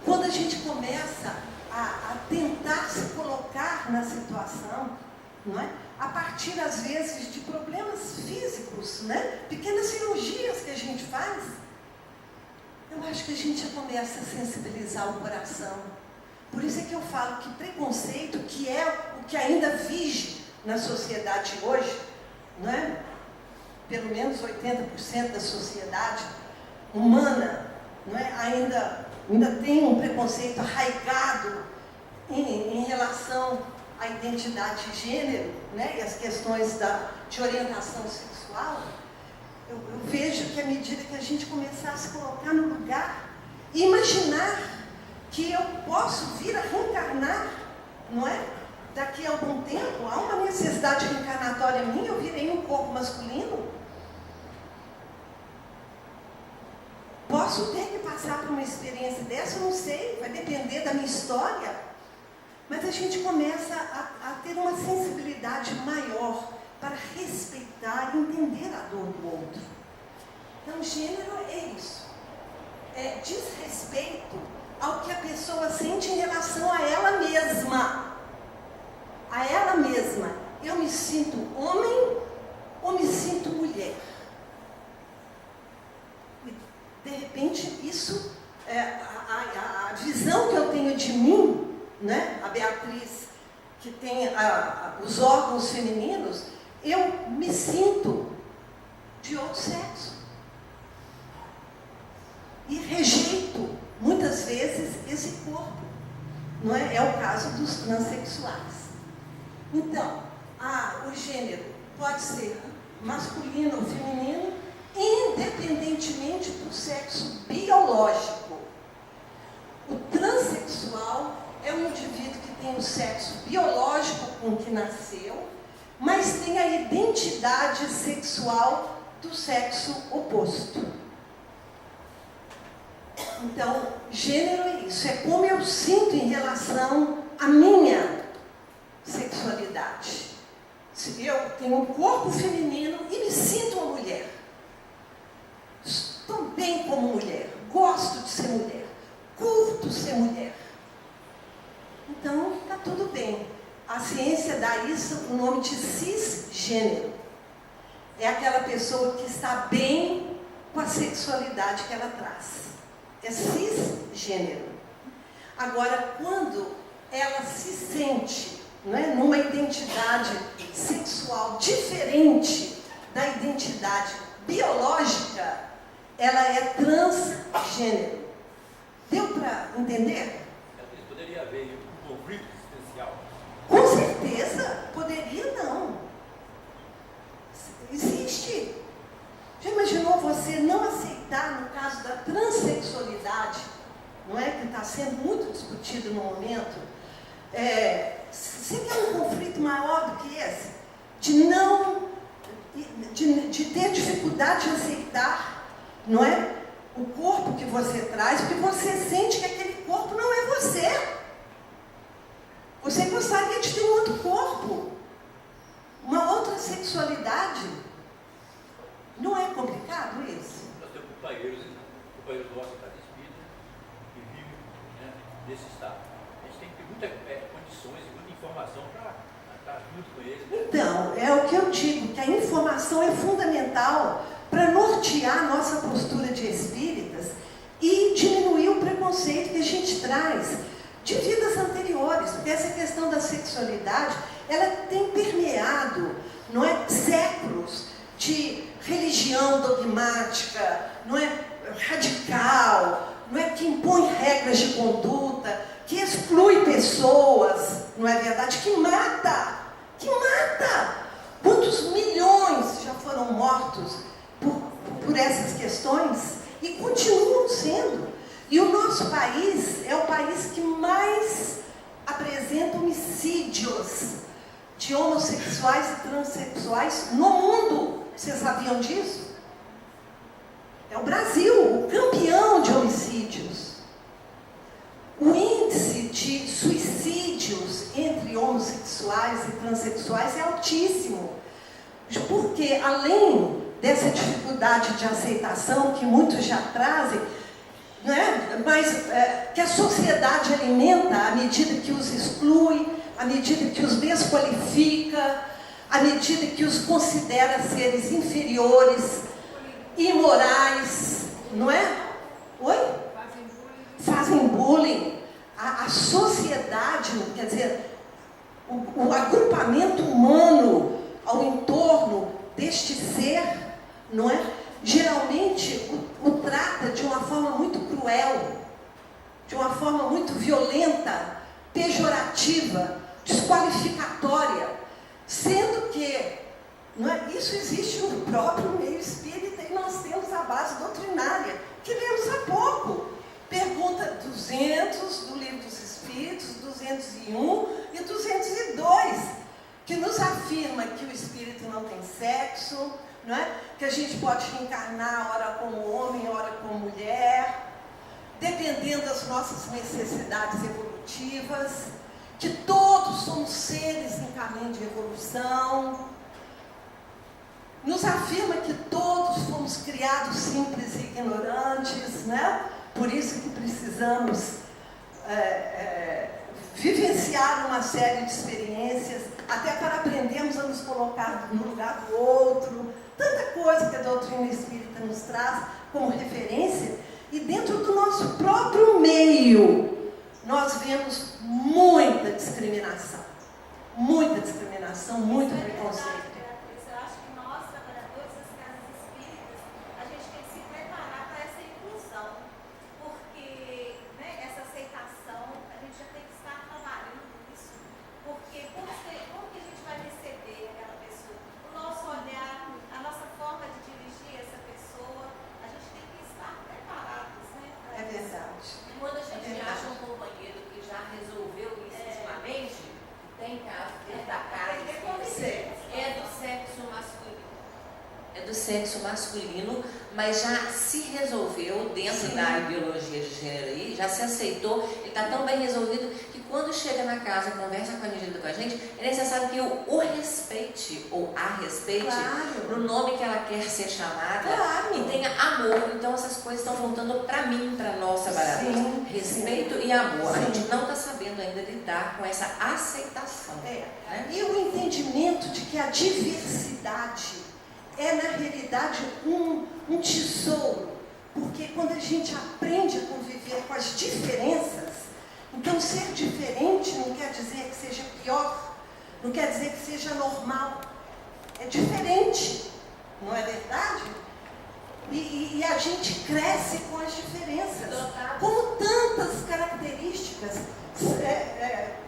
[SPEAKER 2] Quando a gente começa a tentar se colocar na situação, não é? A partir, às vezes, de problemas físicos, né? Pequenas cirurgias que a gente faz, eu acho que a gente já começa a sensibilizar o coração. Por isso é que eu falo que preconceito, que é o que ainda vige na sociedade hoje, não é? Pelo menos 80% da sociedade, humana, não é? ainda tem um preconceito arraigado em relação à identidade de gênero, né? E as questões de orientação sexual. Eu vejo que à medida que a gente começar a se colocar no lugar e imaginar que eu posso vir a reencarnar, não é? Daqui a algum tempo, há uma necessidade reencarnatória minha, eu virei um corpo masculino. Posso ter que passar por uma experiência dessa? Eu não sei, vai depender da minha história. Mas a gente começa a ter uma sensibilidade maior para respeitar e entender a dor do outro. Então, gênero é isso. É desrespeito ao que a pessoa sente em relação a ela mesma. A ela mesma. Eu me sinto homem ou me sinto mulher? E, de repente, isso, a visão que eu tenho de mim, né? A Beatriz, que tem os órgãos femininos, eu me sinto de outro sexo. E rejeito, muitas vezes, esse corpo. Não é? É o caso dos transexuais. Então, o gênero pode ser masculino ou feminino, independentemente do sexo biológico. O transexual é um indivíduo que tem o sexo biológico com que nasceu, mas tem a identidade sexual do sexo oposto. Então, gênero é isso, é como eu sinto em relação à minha sexualidade. Se eu tenho um corpo feminino e me sinto uma mulher, estou bem como mulher, gosto de ser mulher, curto ser mulher. Então, está tudo bem. A ciência dá isso o nome de cisgênero. É aquela pessoa que está bem com a sexualidade que ela traz. É cisgênero. Agora, quando ela se sente, não é, numa identidade sexual diferente da identidade biológica, ela é transgênero. Deu para entender?
[SPEAKER 4] Poderia haver um conflito existencial?
[SPEAKER 2] Com certeza, poderia não. Existe. Já imaginou você não aceitar, no caso da transexualidade, não é, que está sendo muito discutido no momento, você quer um conflito maior do que esse? De ter dificuldade de aceitar, não é, o corpo que você traz, porque você sente que aquele corpo não é você. Você gostaria de ter um outro corpo, uma outra sexualidade. Não é complicado isso?
[SPEAKER 4] Nós temos companheiros nossos da espírita que vivem, né, nesse estado. A gente tem que ter muitas condições e muita informação para estar junto com eles. Né?
[SPEAKER 2] Então, é o que eu digo, que a informação é fundamental para nortear a nossa postura de espíritas e diminuir o preconceito que a gente traz de vidas anteriores, porque essa questão da sexualidade, ela tem permeado, não é, séculos de religião dogmática, não é, radical, não é, que impõe regras de conduta, que exclui pessoas, não é verdade, que mata. Quantos milhões já foram mortos por essas questões e continuam sendo. E o nosso país é o país que mais apresenta homicídios de homossexuais e transexuais no mundo. Vocês sabiam disso? É o Brasil, o campeão de homicídios. O índice de suicídios entre homossexuais e transexuais é altíssimo. Porque, além dessa dificuldade de aceitação que muitos já trazem, né? Mas que a sociedade alimenta à medida que os exclui, à medida que os desqualifica, à medida que os considera seres inferiores, imorais, não é? Oi? Fazem bullying. A sociedade, quer dizer, o agrupamento humano ao entorno deste ser, não é? Geralmente o trata cruel, de uma forma muito violenta, pejorativa, desqualificatória, sendo que isso existe no próprio meio espírita e nós temos a base doutrinária, que lemos há pouco. Pergunta 200 do Livro dos Espíritos, 201 e 202, que nos afirma que o espírito não tem sexo, não é? Que a gente pode reencarnar ora como homem, ora como mulher, dependendo das nossas necessidades evolutivas, que todos somos seres em caminho de evolução. Nos afirma que todos fomos criados simples e ignorantes, né? Por isso que precisamos vivenciar uma série de experiências, até para aprendermos a nos colocar no lugar do outro. Tanta coisa que a doutrina espírita nos traz como referência, e dentro do nosso próprio meio, nós vemos muita discriminação, muito preconceito.
[SPEAKER 3] Eu acho que nós, trabalhadores das casas espíritas, a gente tem que se preparar para essa inclusão, porque essa aceitação, a gente já tem que estar trabalhando nisso, porque como que a gente vai receber aquela pessoa? O nosso olhar, a nossa forma de dirigir essa pessoa, a gente tem que estar preparados, né?
[SPEAKER 2] É verdade.
[SPEAKER 5] Quando a gente acha um companheiro que já resolveu isso ultimamente, tem caso da casa é do sexo masculino. É do sexo masculino, mas já se resolveu dentro da ideologia de gênero aí, já se aceitou, ele está tão bem resolvido que quando chega na casa e conversa com a gente, é necessário que eu o respeite ou a respeite no nome que ela quer ser chamada e tenha amor. Então essas coisas estão voltando para mim, para nós trabalhadores. Respeito e amor. A gente não está sabendo ainda lidar com essa aceitação. Né?
[SPEAKER 2] E o entendimento de que a diversidade é, na realidade, um tesouro, porque quando a gente aprende a conviver com as diferenças, então ser diferente não quer dizer que seja pior, não quer dizer que seja normal, é diferente, não é verdade? E a gente cresce com as diferenças, como tantas características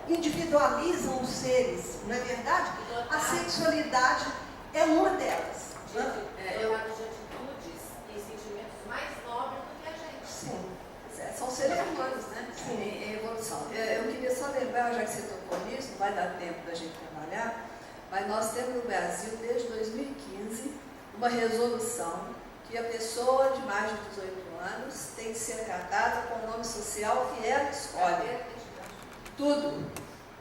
[SPEAKER 2] individualizam os seres, não é verdade? A sexualidade é uma delas.
[SPEAKER 5] Dotados de atitudes e sentimentos mais nobres do que a gente.
[SPEAKER 2] Sim.
[SPEAKER 6] São seres humanos, né? Sim. Em evolução. Eu queria só lembrar, já que você tocou nisso, não vai dar tempo da gente trabalhar, mas nós temos no Brasil, desde 2015, uma resolução que a pessoa de mais de 18 anos tem que ser tratada com o nome social que ela escolhe. Tudo.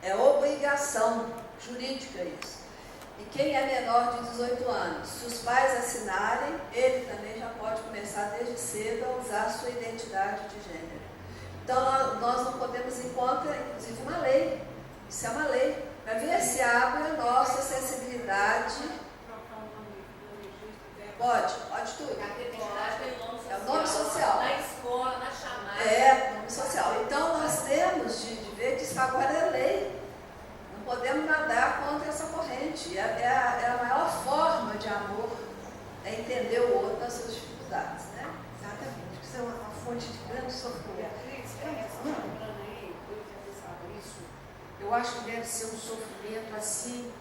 [SPEAKER 6] É obrigação jurídica isso. E quem é menor de 18 anos, se os pais assinarem, ele também já pode começar desde cedo a usar a sua identidade de gênero. Então, nós não podemos ir contra, inclusive, uma lei. Isso é uma lei. Para ver se abre a nossa sensibilidade. Pode tudo. É o nome social.
[SPEAKER 5] Na escola, na chamada.
[SPEAKER 6] É, nome social. Então, nós temos de ver que isso agora é lei. Não podemos nadar contra essa corrente. É a maior forma de amor, é entender o outro nas suas dificuldades, né?
[SPEAKER 2] Exatamente. Isso é uma fonte de grande sofrimento.
[SPEAKER 7] Eu acho que deve ser um sofrimento assim,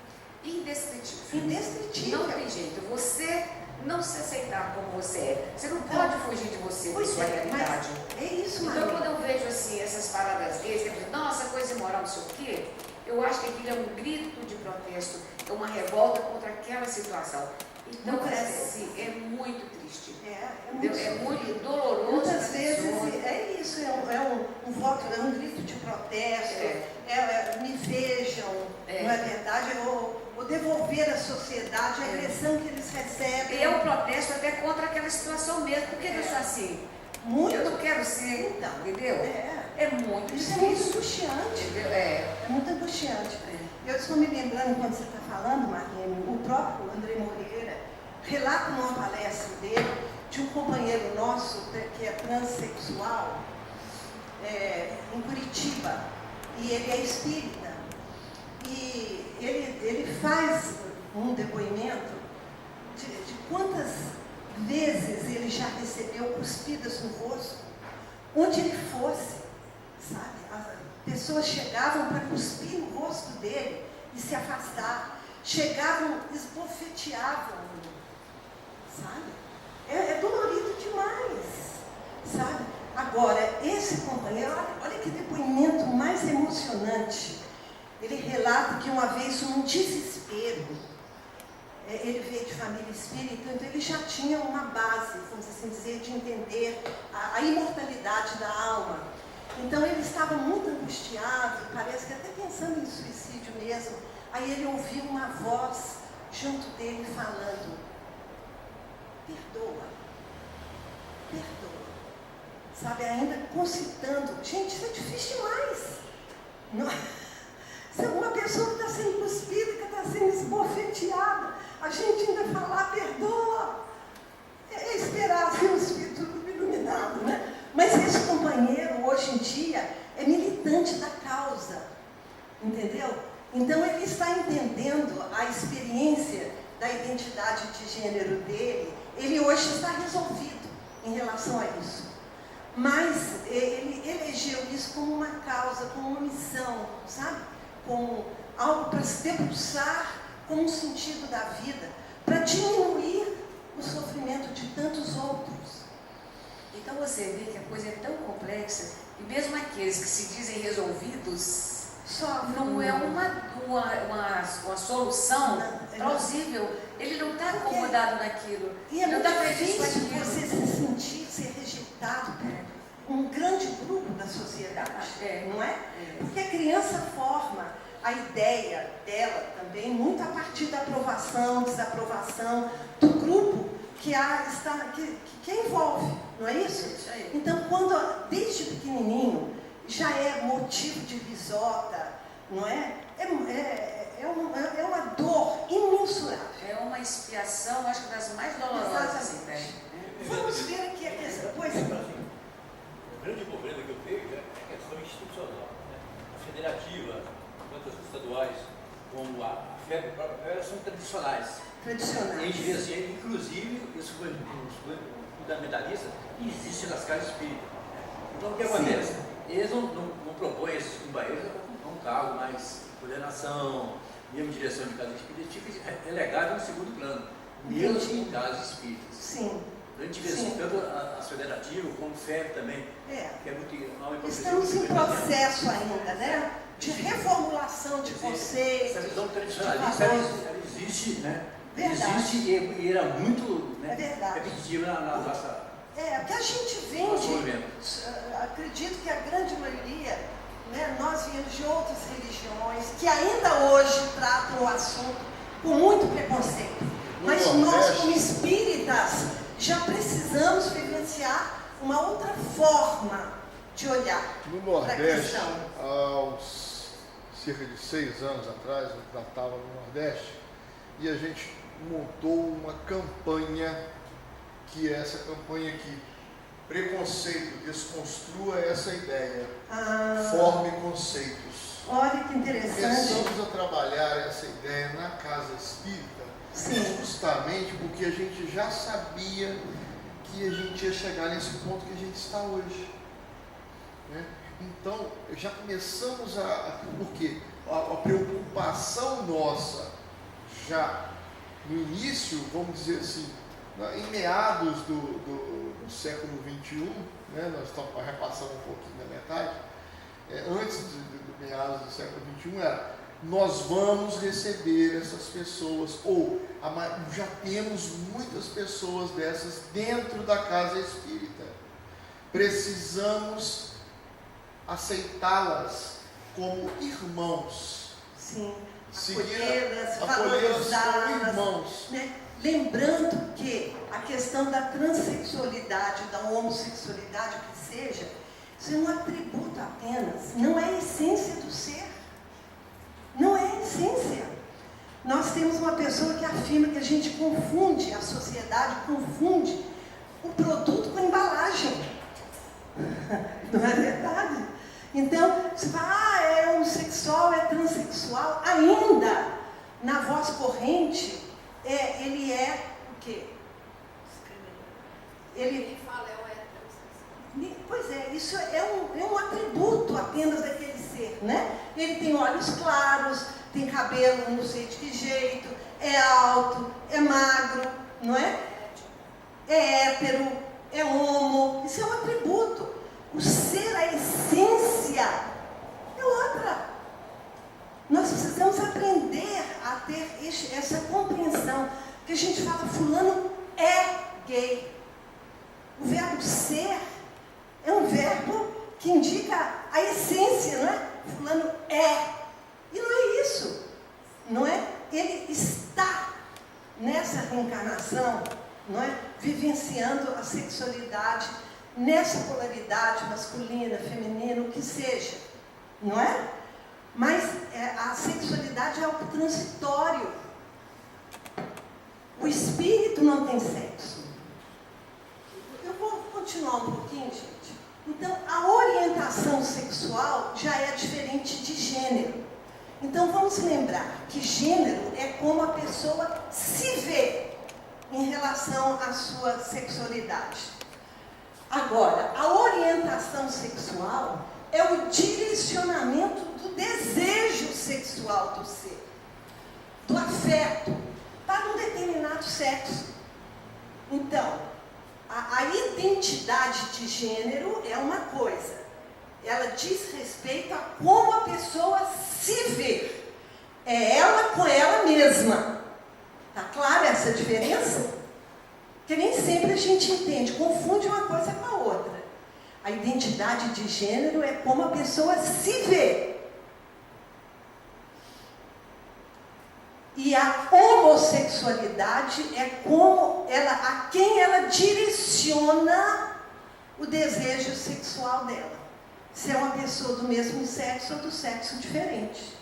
[SPEAKER 7] indescritível.
[SPEAKER 2] Indescritível.
[SPEAKER 7] Não tem jeito. Você não se aceitar como você é. Você não pode fugir de você, da sua realidade.
[SPEAKER 2] É isso,
[SPEAKER 7] então, quando eu vejo assim, essas paradas deles, nossa, coisa imoral, não sei o quê, eu acho que aquilo é um grito de protesto, é uma revolta contra aquela situação. Então, é muito triste. É muito doloroso.
[SPEAKER 2] Muitas vezes é isso, um voto, é um grito de protesto, me vejam, não é verdade? Ou devolver à sociedade a agressão que eles recebem.
[SPEAKER 7] E é um protesto até contra aquela situação mesmo, porque eu sou assim. Eu não quero ser, entendeu? É muito
[SPEAKER 2] isso
[SPEAKER 7] difícil.
[SPEAKER 2] É muito angustiante. É muito angustiante. Eu estou me lembrando, quando você está falando, Marlene, o próprio André Moreira relata numa palestra dele de um companheiro nosso que é transexual em Curitiba, e ele é espírita. E ele faz um depoimento de quantas vezes ele já recebeu cuspidas no rosto onde ele fosse, sabe? As pessoas chegavam para cuspir no rosto dele e se afastar. Chegavam, esbofeteavam, sabe? É dolorido demais, sabe? Agora, esse companheiro, olha que depoimento mais emocionante. Ele relata que uma vez, num desespero, ele veio de família espírita, então ele já tinha uma base, vamos assim dizer, de entender a imortalidade da alma. Então ele estava muito angustiado, parece que até pensando em suicídio mesmo. Aí ele ouviu uma voz junto dele falando: perdoa, perdoa. Sabe, ainda concitando. Gente, isso é difícil demais. Não, se uma pessoa que está sendo cuspida, que está sendo esbofeteada, a gente ainda falar perdoa, é esperar ser um espírito iluminado, né? Mas esse companheiro, hoje em dia, é militante da causa, entendeu? Então ele está entendendo a experiência da identidade de gênero dele. Ele hoje está resolvido em relação a isso. Mas ele elegeu isso como uma causa, como uma missão, sabe? Como algo para se debruçar como um sentido da vida, para diminuir o sofrimento de tantos outros.
[SPEAKER 7] Então você vê que a coisa é tão complexa, e mesmo aqueles que se dizem resolvidos, não é uma solução plausível. Ele não está acomodado naquilo.
[SPEAKER 2] E é
[SPEAKER 7] não
[SPEAKER 2] muito
[SPEAKER 7] está
[SPEAKER 2] difícil você se sentir, ser rejeitado por um grande grupo da sociedade, não é? Porque a criança forma a ideia dela também muito a partir da aprovação, desaprovação do grupo que envolve, não é isso? Então, quando desde pequenininho já é motivo de risota, não é? É uma dor imensurável.
[SPEAKER 7] É uma expiação, acho que das mais dolorosas. Assim, né?
[SPEAKER 2] Vamos ver aqui a questão. Pois
[SPEAKER 4] O grande problema que eu vejo é a questão institucional. Né? A federativa, tanto as estaduais como a FEB própria, elas são tradicionais. A gente vê assim, inclusive, isso foi fundamentalista, que existe nas casas espíritas. Então, o que acontece? Eles não propõem esses companheiros a um cargo mais coordenação, mesmo direção de casa espírita, fica relegado no segundo plano, mesmo em casas espíritas.
[SPEAKER 2] Sim.
[SPEAKER 4] A gente vê assim, tanto as federativas como o FEB também, que é muito mal.
[SPEAKER 2] Estamos em processo ainda, né? De reformulação de conceitos.
[SPEAKER 4] Essa visão tradicionalista, ela existe, né?
[SPEAKER 2] Verdade.
[SPEAKER 4] Existe e era muito
[SPEAKER 2] repetitiva
[SPEAKER 4] na nossa.
[SPEAKER 2] Porque a gente vem acredito que a grande maioria, né, nós viemos de outras religiões que ainda hoje tratam o assunto com muito preconceito. Mas nós, como espíritas, já precisamos vivenciar uma outra forma de olhar
[SPEAKER 8] no
[SPEAKER 2] para a
[SPEAKER 8] Nordeste,
[SPEAKER 2] questão.
[SPEAKER 8] aos cerca de 6 anos atrás, eu tratava no Nordeste, e a gente montou uma campanha, que é essa campanha aqui, preconceito, desconstrua essa ideia, forme conceitos.
[SPEAKER 2] Olha que interessante.
[SPEAKER 8] Começamos a trabalhar essa ideia na Casa Espírita, justamente porque a gente já sabia que a gente ia chegar nesse ponto que a gente está hoje. Né? Então, já começamos porque a preocupação nossa, já no início, vamos dizer assim, em meados do século XXI, né, nós estamos repassando um pouquinho da metade, antes do meados do século XXI, era: nós vamos receber essas pessoas, ou já temos muitas pessoas dessas dentro da casa espírita. Precisamos aceitá-las como irmãos.
[SPEAKER 2] Sim,
[SPEAKER 8] acolhê-las como irmãos.
[SPEAKER 2] Né? Lembrando que a questão da transexualidade, da homossexualidade, que seja, isso é um atributo apenas, não é a essência do ser. Não é a essência. Nós temos uma pessoa que afirma que a gente confunde, a sociedade confunde o produto com a embalagem. Não é verdade? Então, você fala, é homossexual, é transexual, ainda na voz corrente, ele é o quê? Ele fala, é o heterossexual. Pois é, isso é um atributo apenas daquele ser, né? Ele tem olhos claros, tem cabelo não sei de que jeito, é alto, é magro, não é? É hétero, é homo, isso é um atributo. O ser, a essência, é outra. Nós precisamos aprender a ter essa compreensão, que a gente fala, fulano é gay. O verbo ser é um verbo que indica a essência, não é? Fulano é. E não é isso, não é? Ele está nessa reencarnação, não é? Vivenciando a sexualidade, nessa polaridade masculina, feminina, o que seja, não é? Mas a sexualidade é algo transitório. O espírito não tem sexo. Eu vou continuar um pouquinho, gente. Então, a orientação sexual já é diferente de gênero. Então, vamos lembrar que gênero é como a pessoa se vê em relação à sua sexualidade. Agora, a orientação sexual é o direcionamento do desejo sexual do ser, do afeto, para um determinado sexo. Então, a identidade de gênero é uma coisa, ela diz respeito a como a pessoa se vê, é ela com ela mesma. Está clara essa diferença? Porque nem sempre a gente entende, confunde uma coisa com a outra. A identidade de gênero é como a pessoa se vê. E a homossexualidade é como a quem ela direciona o desejo sexual dela. Se é uma pessoa do mesmo sexo ou do sexo diferente.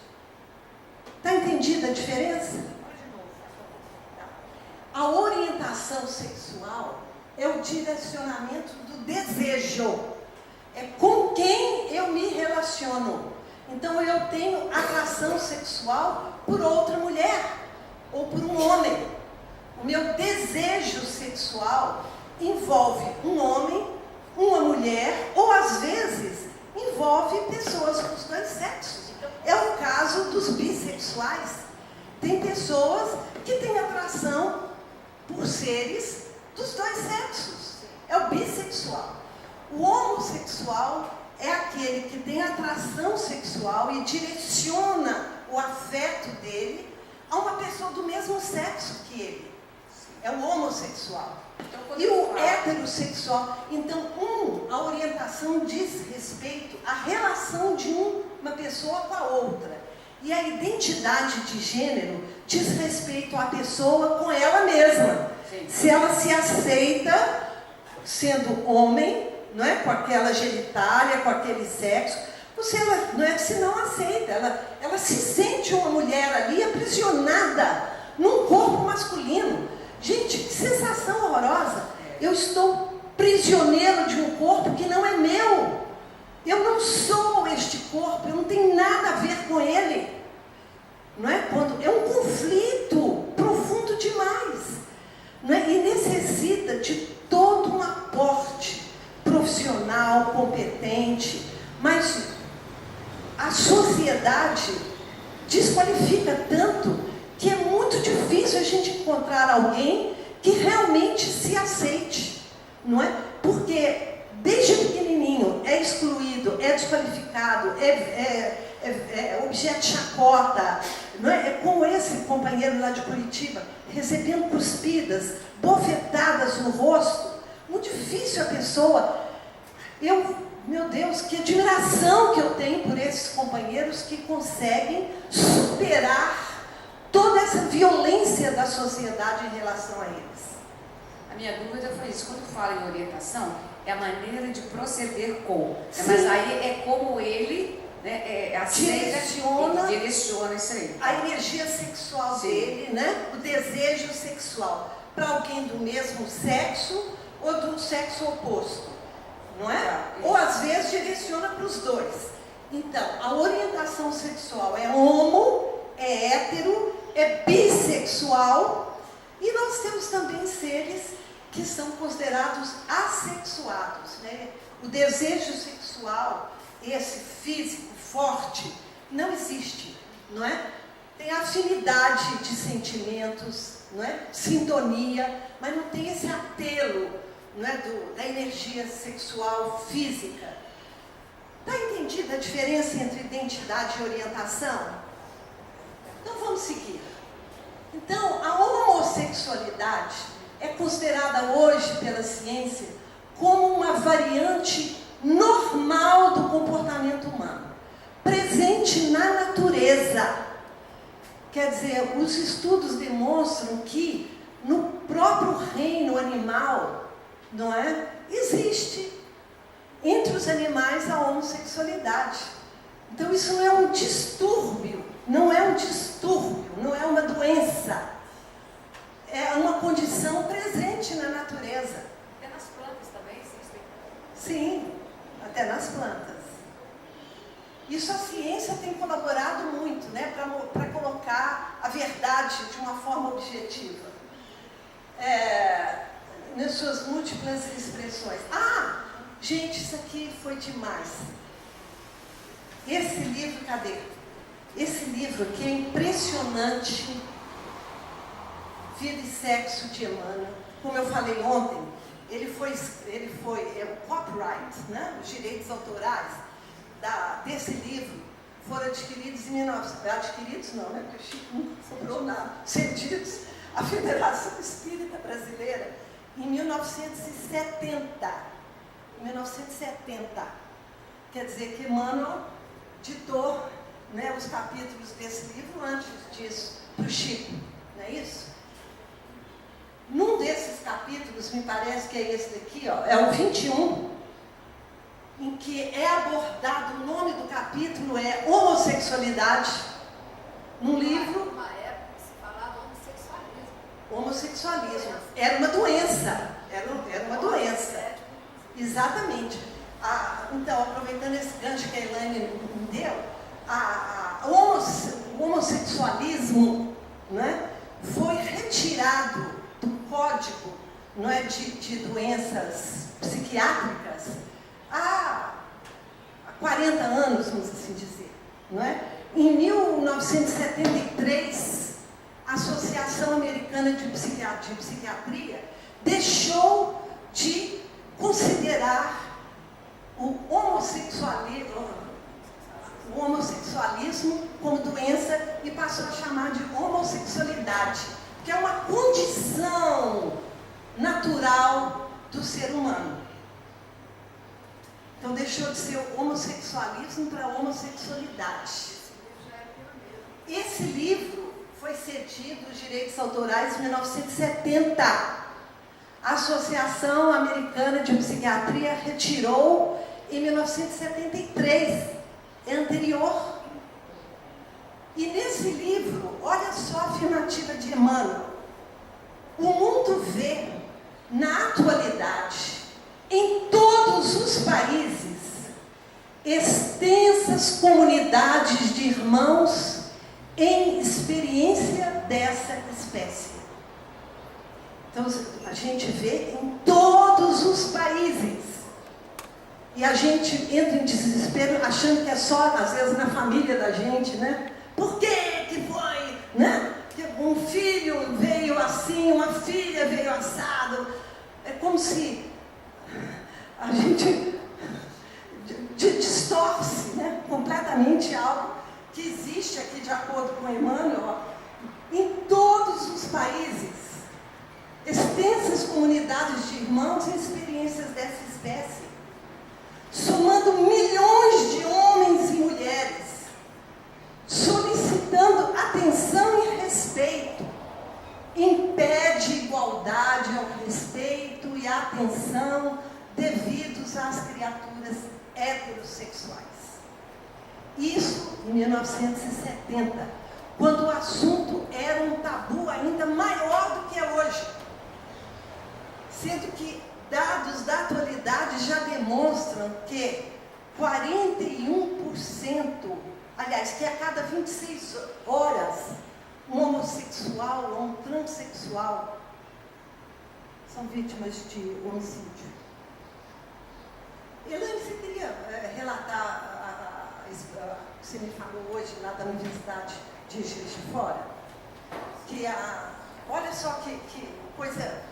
[SPEAKER 2] Está entendida a diferença? A orientação sexual é o direcionamento do desejo. É com quem eu me relaciono. Então eu tenho atração sexual por outra mulher ou por um homem. O meu desejo sexual envolve um homem, uma mulher, ou às vezes envolve pessoas dos dois sexos. É o caso dos bissexuais. Tem pessoas que têm atração por seres dos dois sexos. É o bissexual. O homossexual é aquele que tem atração sexual e direciona o afeto dele a uma pessoa do mesmo sexo que ele. É o homossexual. E o heterossexual, então, a orientação diz respeito à relação de uma pessoa com a outra. E a identidade de gênero diz respeito à pessoa com ela mesma. Sim. Se ela se aceita sendo homem, não é? Com aquela genitália, com aquele sexo, ou se ela se não aceita, ela se sente uma mulher ali aprisionada num corpo masculino. Gente, que sensação horrorosa. Eu estou prisioneiro de um corpo que não é meu. Eu não sou este corpo, eu não tenho nada a ver com ele. Não é? É um conflito profundo demais. Não é? E necessita de todo um aporte profissional, competente, mas a sociedade desqualifica tanto que é muito difícil a gente encontrar alguém que realmente se aceite, não é? Porque desde pequenininho é excluído, é desqualificado, é objeto de chacota, não é? É como esse companheiro lá de Curitiba, recebendo cuspidas, bofetadas no rosto. Muito difícil a pessoa. Meu Deus, que admiração que eu tenho por esses companheiros que conseguem superar toda essa violência da sociedade em relação a eles.
[SPEAKER 7] A minha dúvida foi isso. Quando fala em orientação, é a maneira de proceder com. Mas aí é como ele, né, direciona isso aí.
[SPEAKER 2] A energia sexual dele, né? O desejo sexual para alguém do mesmo sexo ou do sexo oposto, não é? Ou às vezes direciona para os dois. Então, a orientação sexual é homo, é hétero, é bissexual, e nós temos também seres que são considerados assexuados, né? O desejo sexual, esse físico forte, não existe, não é? Tem afinidade de sentimentos, não é? Sintonia, mas não tem esse apelo, não é? Da energia sexual física. Está entendida a diferença entre identidade e orientação? Então vamos seguir. Então, a homossexualidade é considerada hoje pela ciência como uma variante normal do comportamento humano, presente na natureza. Quer dizer, os estudos demonstram que no próprio reino animal, não é? Existe entre os animais a homossexualidade. Então isso não é um distúrbio, não é uma doença. É uma condição presente na natureza.
[SPEAKER 5] Até nas plantas também existem.
[SPEAKER 2] Sim, até nas plantas. Isso a ciência tem colaborado muito, né, para colocar a verdade de uma forma objetiva. Nas suas múltiplas expressões. Gente, isso aqui foi demais. Esse livro, cadê? Esse livro aqui é impressionante. Vida e Sexo de Emmanuel. Como eu falei ontem, ele foi o copyright, né? Os direitos autorais desse livro foram adquiridos em 1900. Adquiridos não, né? Porque o Chico não sobrou nada. Cedidos à Federação Espírita Brasileira em 1970. 1970. Quer dizer que Emmanuel ditou, né, os capítulos desse livro antes disso para o Chico, não é isso? Num desses capítulos, me parece que é esse daqui, ó, é o 21, em que é abordado, o nome do capítulo é Homossexualidade, num livro.
[SPEAKER 6] Uma época que se falava homossexualismo.
[SPEAKER 2] Homossexualismo. Era uma doença. Era uma doença. Exatamente. Então, aproveitando esse gancho que a Elaine me deu, o homossexualismo, né, foi retirado do código, não é, de doenças psiquiátricas há 40 anos, vamos assim dizer. Não é? Em 1973, a Associação Americana de Psiquiatria deixou de considerar o homossexualismo como doença e passou a chamar de homossexualidade, que é uma condição natural do ser humano. Então deixou de ser o homossexualismo para a homossexualidade. Esse livro foi cedido os direitos autorais em 1970. A Associação Americana de Psiquiatria retirou em 1973, é anterior. E nesse livro, olha só a afirmativa de Emmanuel. O mundo vê, na atualidade, em todos os países, extensas comunidades de irmãos em experiência dessa espécie. Então, a gente vê em todos os países. E a gente entra em desespero achando que é só, às vezes, na família da gente, né? Por que foi, né? Que um filho veio assim, uma filha veio assado. É como se a gente distorce, né, completamente algo que existe aqui, de acordo com Emmanuel, em todos os países. Extensas comunidades de irmãos em experiências dessa espécie, somando milhões de homens e mulheres, solicitando atenção e respeito, impede igualdade ao respeito e à atenção devidos às criaturas heterossexuais. Isso em 1970, quando o assunto era um tabu ainda maior do que é hoje. Sendo que dados da atualidade já demonstram que 41%, aliás, que a cada 26 horas, um homossexual ou um transexual são vítimas de homicídio. Elaine, você queria relatar o que você me falou hoje lá da Universidade de Juiz de Fora? Que olha só que coisa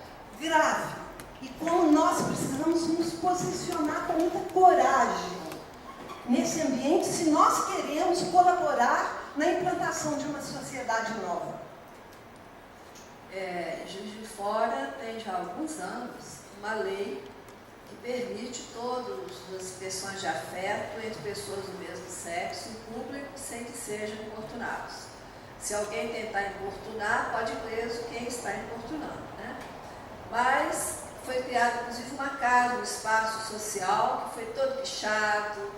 [SPEAKER 2] grave. E como nós precisamos nos posicionar com muita coragem nesse ambiente se nós queremos colaborar na implantação de uma sociedade nova.
[SPEAKER 6] Juiz de Fora tem já alguns anos uma lei que permite todas as expressões de afeto entre pessoas do mesmo sexo em público sem que sejam importunados. Se alguém tentar importunar, pode ir preso quem está importunando, né? Mas foi criada inclusive uma casa, um espaço social que foi todo pichado.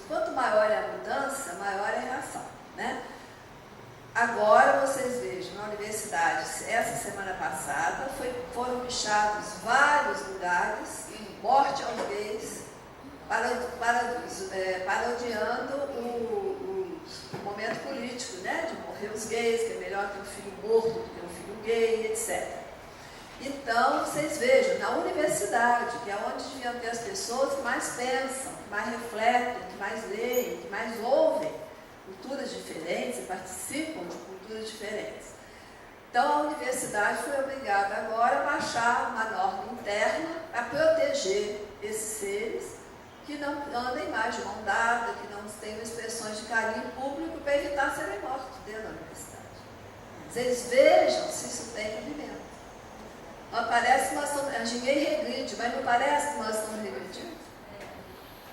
[SPEAKER 6] Quanto maior é a mudança, maior é a reação, né? Agora vocês vejam, na universidade, essa semana passada, foram pichados vários lugares, morte aos gays, parodiando o momento político, né? De morrer os gays, que é melhor ter um filho morto do que um filho gay, etc. Então, vocês vejam, na universidade, que é onde deviam ter as pessoas que mais pensam, que mais refletem, que mais leem, que mais ouvem culturas diferentes e participam de culturas diferentes. Então, a universidade foi obrigada agora a baixar uma norma interna para proteger esses seres que não andem mais de mão dada, que não tenham expressões de carinho público para evitar serem mortos dentro da universidade. Vocês vejam se isso tem cabimento. Não parece que nós estamos, ninguém regride, mas não parece que nós estamos regredindo?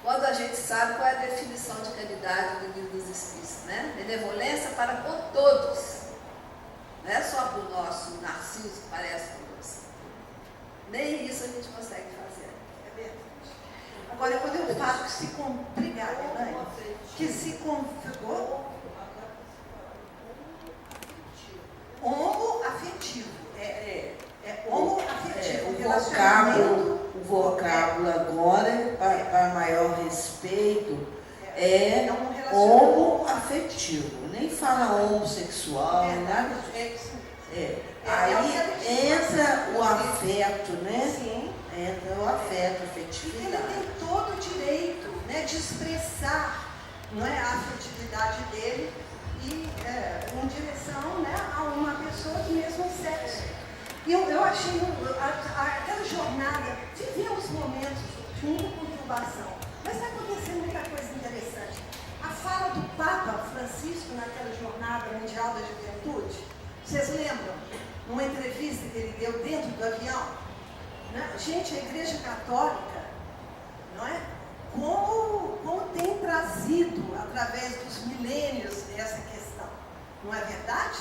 [SPEAKER 6] Quando a gente sabe qual é a definição de caridade do Livro dos Espíritos, né? Benevolência para com todos. Não é só para o nosso narciso que parece conosco. Nem isso a gente consegue fazer.
[SPEAKER 2] É verdade. Agora, quando eu falo que se obrigada, Elaine, que se configurou homoafetivo. Homoafetivo.
[SPEAKER 9] O vocábulo agora, para maior respeito, é homoafetivo. Nem fala homossexual, nada disso. Aí entra o afeto, né? Sim. Entra o afeto, a afetividade.
[SPEAKER 2] Ele tem todo o direito, né, de expressar, não é, a afetividade dele e em direção, né, a uma pessoa do mesmo sexo. E eu achei aquela jornada, vivemos momentos de muita conturbação, mas está acontecendo muita coisa interessante. A fala do Papa Francisco naquela Jornada Mundial da Juventude, vocês lembram? Numa entrevista que ele deu dentro do avião? Né? Gente, a Igreja Católica, não é? Como tem trazido, através dos milênios, essa questão. Não é verdade?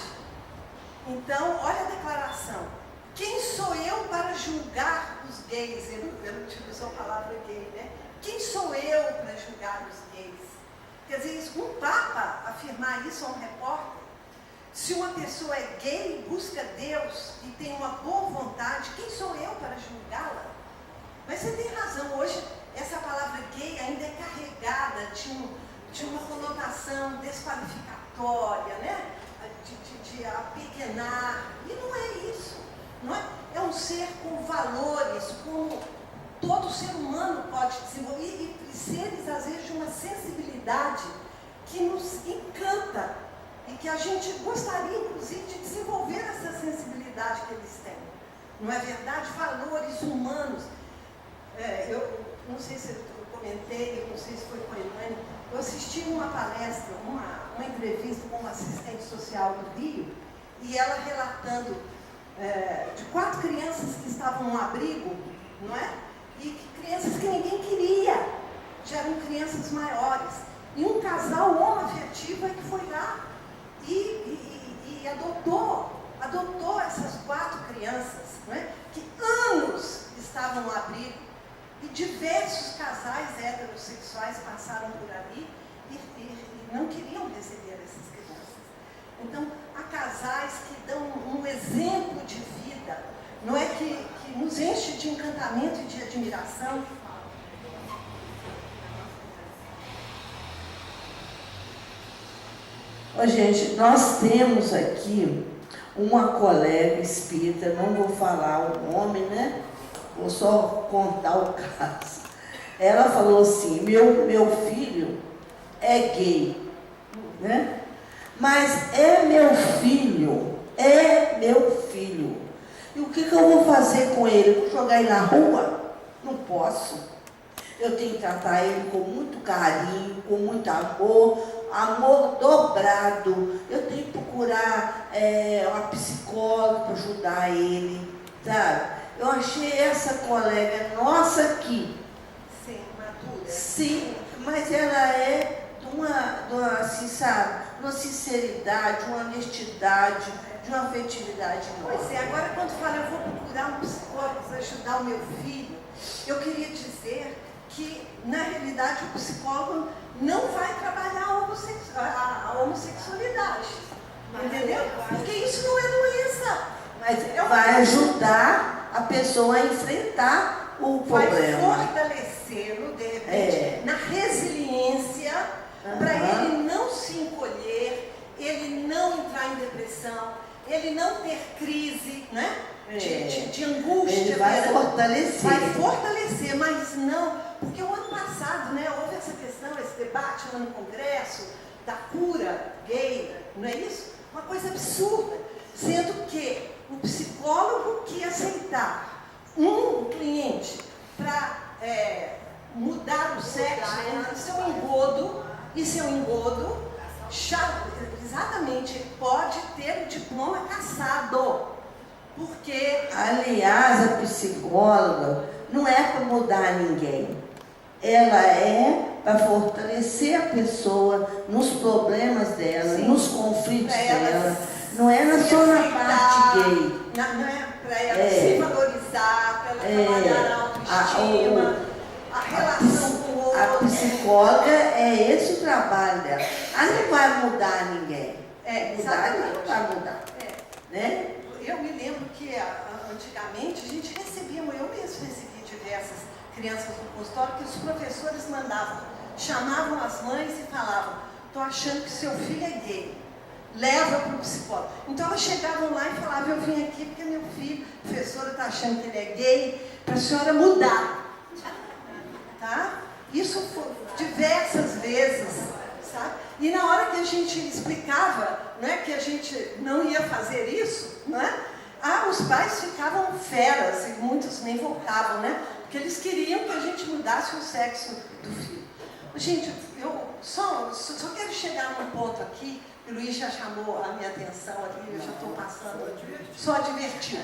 [SPEAKER 2] Então, olha a declaração. Quem sou eu para julgar os gays? Ele utilizou a palavra gay, né? Quem sou eu para julgar os gays? Quer dizer, um Papa afirmar isso a um repórter, se uma pessoa é gay, busca Deus e tem uma boa vontade, quem sou eu para julgá-la? Mas você tem razão, hoje essa palavra gay ainda é carregada de uma conotação desqualificatória, né? De apequenar, e não é isso. Não é? É um ser com valores, como todo ser humano pode desenvolver, e seres, às vezes, de uma sensibilidade que nos encanta e que a gente gostaria, inclusive, de desenvolver essa sensibilidade que eles têm. Não é verdade? Valores humanos. Eu não sei se eu comentei, eu não sei se foi com a Elaine, eu assisti uma palestra, uma entrevista com uma assistente social do Rio, e ela relatando de 4 crianças que estavam no abrigo, não é? E crianças que ninguém queria, já eram crianças maiores. E um casal homoafetivo é que foi lá e adotou essas 4 crianças, não é? Que anos estavam no abrigo, e diversos casais heterossexuais passaram por ali e não queriam receber essas crianças. Então, há casais que dão um exemplo de vida, não é, que nos enche de encantamento e de admiração.
[SPEAKER 9] Gente, nós temos aqui uma colega espírita, não vou falar o nome, né? Vou só contar o caso. ela falou assim, meu filho é gay, né? Mas é meu filho. E o que eu vou fazer com ele? Vou jogar ele na rua? Não posso. Eu tenho que tratar ele com muito carinho, com muito amor dobrado. Eu tenho que procurar uma psicóloga para ajudar ele, sabe? Eu achei essa colega nossa aqui.
[SPEAKER 2] Sim, madura.
[SPEAKER 9] Sim, mas ela é de uma assim, sabe? De uma sinceridade, de uma honestidade, de uma afetividade enorme.
[SPEAKER 2] Pois é, agora quando fala eu vou procurar um psicólogo para ajudar o meu filho, eu queria dizer que, na realidade, o psicólogo não vai trabalhar a homossexualidade. Entendeu? Porque isso não é doença.
[SPEAKER 9] Mas vai ajudar a pessoa a enfrentar o problema.
[SPEAKER 2] Vai fortalecê-lo, de repente, na resiliência, para ele não se encolher, ele não entrar em depressão, ele não ter crise, né? De angústia.
[SPEAKER 9] Ele vai fortalecer.
[SPEAKER 2] Vai fortalecer, mas não, porque o ano passado, né, houve essa questão, esse debate lá no Congresso, da cura gay, não é isso? Uma coisa absurda, sendo que o psicólogo que aceitar um cliente para mudar o sexo, isso é um engodo, exatamente, pode ter o diploma cassado. Porque,
[SPEAKER 9] aliás, a psicóloga não é para mudar ninguém. Ela é para fortalecer a pessoa nos problemas dela,
[SPEAKER 2] sim,
[SPEAKER 9] nos conflitos dela. Não é só na parte gay.
[SPEAKER 2] Não é para ela se valorizar, para ela trabalhar a autoestima, a relação com o outro.
[SPEAKER 9] A psicóloga é esse o trabalho dela. Ela não vai mudar ninguém. Ela não vai mudar. Né?
[SPEAKER 2] Eu me lembro que antigamente a gente recebia, eu mesmo recebi diversas crianças no consultório, que os professores chamavam as mães e falavam, estou achando que seu filho é gay, leva para o psicólogo. Então elas chegavam lá e falavam, eu vim aqui porque meu filho, a professora está achando que ele é gay, para a senhora mudar. Tá? Isso foi diversas vezes, sabe? E na hora que a gente explicava, né, que a gente não ia fazer isso, né, os pais ficavam feras e muitos nem voltavam, né? Porque eles queriam que a gente mudasse o sexo do filho. Gente, eu só quero chegar num ponto aqui, o Luiz já chamou a minha atenção ali, eu já estou passando, só divertir.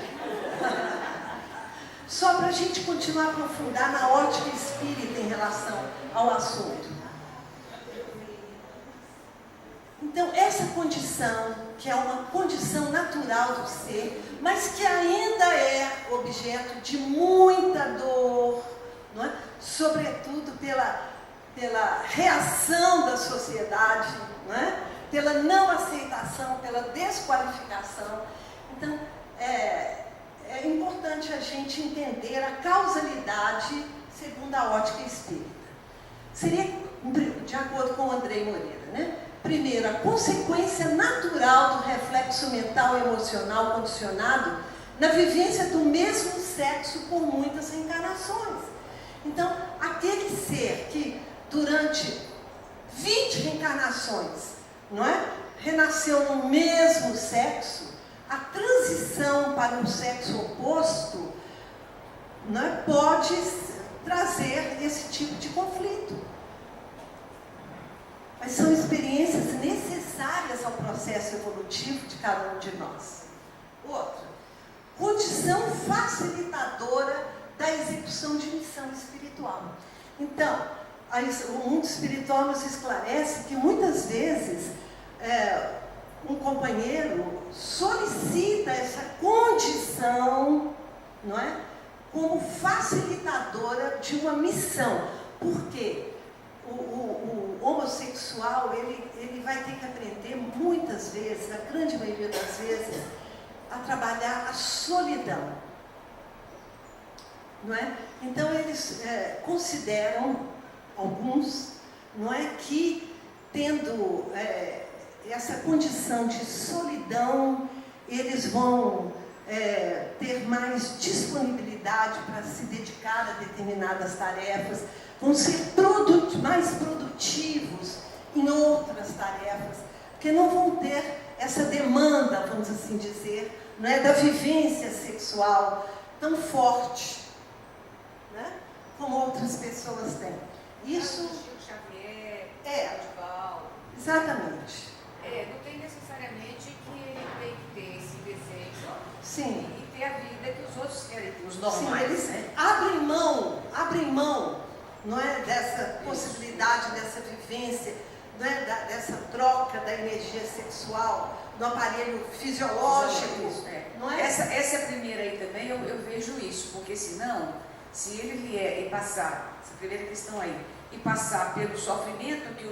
[SPEAKER 2] Só para a gente continuar a aprofundar na ótica espírita em relação ao assunto. Então, essa condição, que é uma condição natural do ser, mas que ainda é objeto de muita dor, não é? Sobretudo pela reação da sociedade, não é? Pela não aceitação, pela desqualificação. Então, é importante a gente entender a causalidade segundo a ótica espírita. Seria, de acordo com o Andrei Moreira, né? Primeiro, a consequência natural do reflexo mental e emocional condicionado na vivência do mesmo sexo por muitas reencarnações. Então, aquele ser que durante 20 reencarnações, não é, renasceu no mesmo sexo, a transição para um sexo oposto, não é, pode trazer esse tipo de conflito. Mas são experiências necessárias ao processo evolutivo de cada um de nós. Outra, condição facilitadora da execução de missão espiritual. Então, o mundo espiritual nos esclarece que muitas vezes um companheiro solicita essa condição, não é, como facilitadora de uma missão. Por quê? O homossexual, ele vai ter que aprender muitas vezes, a grande maioria das vezes, a trabalhar a solidão. Não é? Então, eles consideram, alguns, não é, que tendo essa condição de solidão, eles vão ter mais disponibilidade para se dedicar a determinadas tarefas, vão ser mais produtivos em outras tarefas, porque não vão ter essa demanda, vamos assim dizer, não é, da vivência sexual tão forte, né, como outras pessoas têm. Isso
[SPEAKER 7] Chico Xavier,
[SPEAKER 2] é, exatamente.
[SPEAKER 7] Não tem necessariamente que ele tem que ter esse desejo.
[SPEAKER 2] Sim.
[SPEAKER 7] E ter a vida que os outros querem ter, os
[SPEAKER 2] Sim,
[SPEAKER 7] normais.
[SPEAKER 2] eles
[SPEAKER 7] Né?
[SPEAKER 2] abrem mão, não é, dessa possibilidade, dessa vivência, não é, dessa troca da energia sexual no aparelho fisiológico.
[SPEAKER 7] Isso,
[SPEAKER 2] não é?
[SPEAKER 7] Essa é a primeira aí também, eu vejo isso, porque senão, se ele vier e passar, essa primeira questão aí, e passar pelo sofrimento que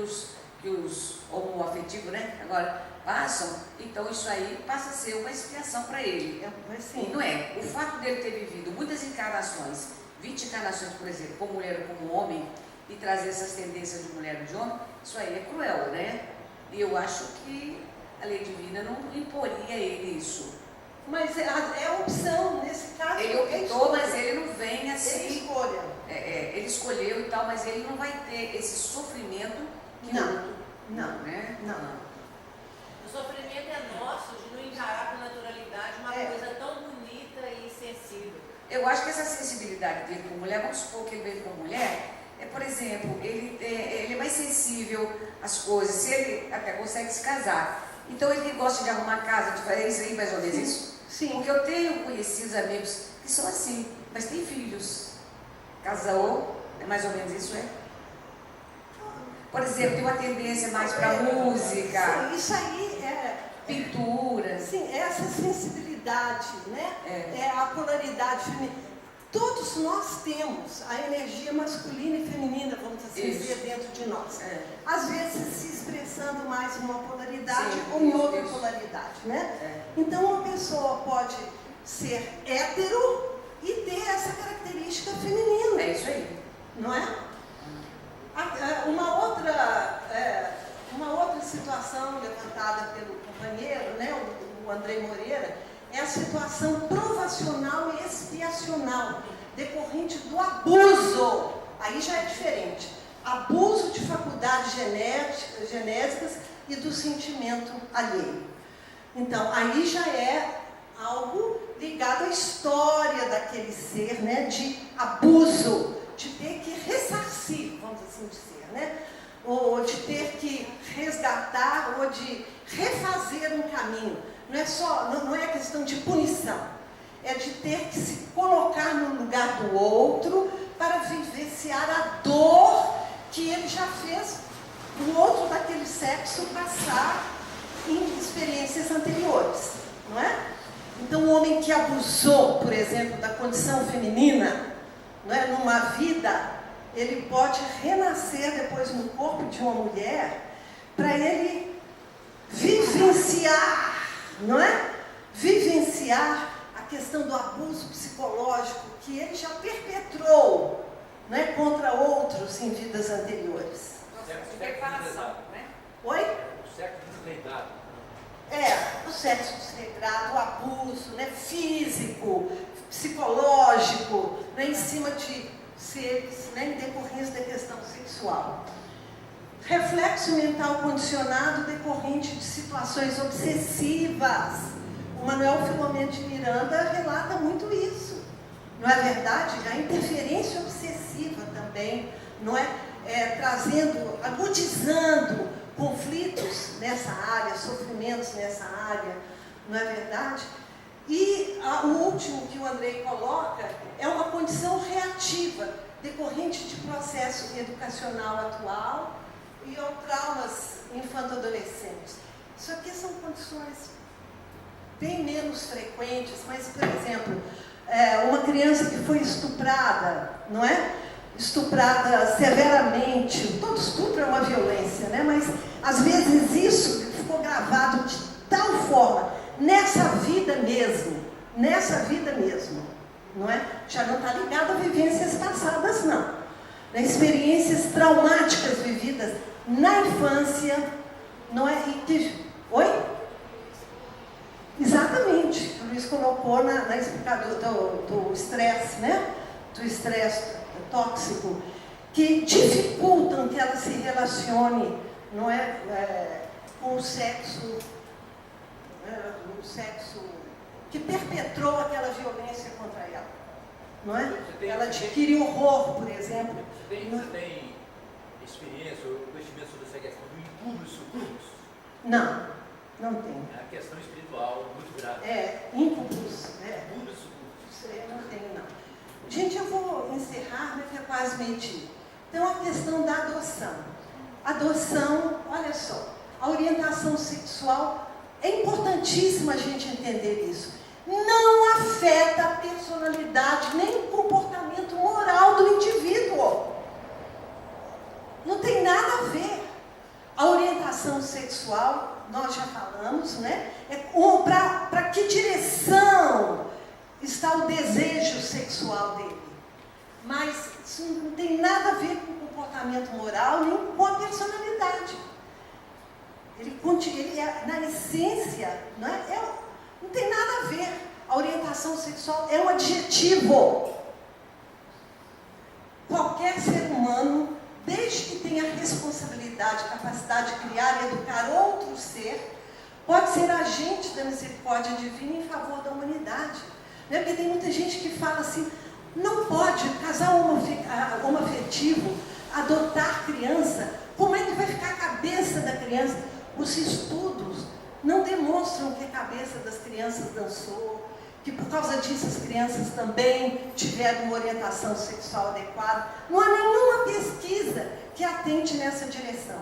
[SPEAKER 7] os homoafetivos, né, agora passam, então isso aí passa a ser uma expiação para ele.
[SPEAKER 2] Assim,
[SPEAKER 7] E não é? O fato dele ter vivido muitas encarnações, 20 encarnações, por exemplo, como mulher ou como homem, e trazer essas tendências de mulher e de homem, isso aí é cruel, né? E eu acho que a lei divina não imporia a ele isso.
[SPEAKER 2] mas é opção, nesse caso.
[SPEAKER 7] Ele optou, mas ele não vem assim.
[SPEAKER 2] Ele escolha.
[SPEAKER 7] Ele escolheu e tal, mas ele não vai ter esse sofrimento que
[SPEAKER 2] Não,
[SPEAKER 7] o outro,
[SPEAKER 2] não,
[SPEAKER 7] né?
[SPEAKER 2] não.
[SPEAKER 5] O sofrimento é nosso de não encarar com naturalidade uma coisa tão bonita e sensível.
[SPEAKER 7] Eu acho que essa sensibilidade dele com mulher, vamos supor que ele veio com mulher, por exemplo, ele é mais sensível às coisas, se ele até consegue se casar. Então ele gosta de arrumar casa, de fazer isso aí, mais ou menos isso.
[SPEAKER 2] Sim.
[SPEAKER 7] Porque eu tenho conhecidos amigos que são assim, mas têm filhos. Casou, é mais ou menos isso, é? Por exemplo, tem uma tendência mais para música.
[SPEAKER 2] Sim, isso aí
[SPEAKER 7] pintura.
[SPEAKER 2] Sim, essa sensibilidade, né? É a polaridade feminina. Todos nós temos a energia masculina e feminina, vamos assim dizer, dentro de nós. Às vezes se expressando mais em uma polaridade ou em outra polaridade, né? Então uma pessoa pode ser hétero e ter essa característica feminina.
[SPEAKER 7] É isso aí.
[SPEAKER 2] Não é? Uma outra situação levantada pelo companheiro, né, o André Moreira, é a situação provacional e expiacional, decorrente do abuso. Aí já é diferente. Abuso de faculdades genéticas e do sentimento alheio. Então, aí já é algo ligado à história daquele ser, né, de abuso, de ter que ressarcir, vamos assim dizer, né? Ou de ter que resgatar, ou de refazer um caminho. Não é questão de punição, é de ter que se colocar no lugar do outro para vivenciar a dor que ele já fez o outro daquele sexo passar em experiências anteriores, não é? Então, o homem que abusou, por exemplo, da condição feminina, não é, numa vida, ele pode renascer depois no corpo de uma mulher para ele vivenciar, não é? Vivenciar a questão do abuso psicológico que ele já perpetrou, não é, contra outros em vidas anteriores.
[SPEAKER 7] De preparação, né?
[SPEAKER 2] Oi?
[SPEAKER 4] O sexo desregrado.
[SPEAKER 2] O sexo desregrado, o abuso, né, físico, psicológico, né, em cima de seres, né, em decorrência da questão sexual. Reflexo mental condicionado decorrente de situações obsessivas. O Manuel Filomeno de Miranda relata muito isso. Não é verdade? A interferência obsessiva também, não é? Trazendo, agudizando conflitos nessa área, sofrimentos nessa área, não é verdade? E o último que o Andrei coloca é uma condição reativa, decorrente de processo educacional atual e ou traumas infanto-adolescentes. Isso aqui são condições bem menos frequentes, mas, por exemplo, uma criança que foi estuprada, não é? Estuprada severamente, todo estupro é uma violência, né? Mas às vezes isso ficou gravado de tal forma, nessa vida mesmo, não é? Já não está ligado a vivências passadas, não. Experiências traumáticas vividas na infância, não é? Oi? Exatamente, o Luiz colocou na explicação do estresse, né? Do estresse tóxico, que dificultam que ela se relacione, não é, com o sexo que perpetrou aquela violência contra ela. Não é? Ela adquire horror, por exemplo.
[SPEAKER 4] Você tem experiência ou conhecimento sobre essa questão do impúrio sucubus?
[SPEAKER 2] Não, não tenho.
[SPEAKER 4] É uma questão espiritual muito grave.
[SPEAKER 2] Incubus.
[SPEAKER 4] Impúrio sucubus.
[SPEAKER 2] Não tenho, não. Gente, eu vou encerrar, porque é quase meio-dia. Então, a questão da adoção. Adoção, olha só, a orientação sexual, é importantíssimo a gente entender isso. Não afeta a personalidade, nem o comportamento moral do indivíduo. Não tem nada a ver. A orientação sexual, nós já falamos, né? Para que direção está o desejo sexual dele. Mas isso não tem nada a ver com o comportamento moral, nem com a personalidade. Ele é, na essência, não tem nada a ver. A orientação sexual é um adjetivo. Qualquer ser humano, desde que tenha responsabilidade, capacidade de criar e educar outro ser, pode ser agente da misericórdia divina em favor da humanidade. Né? Porque tem muita gente que fala assim, não pode casal homoafetivo, adotar criança, como é que vai ficar a cabeça da criança? Os estudos não demonstram que a cabeça das crianças dançou, que por causa disso as crianças também tiveram uma orientação sexual adequada. Não há nenhuma pesquisa que atente nessa direção.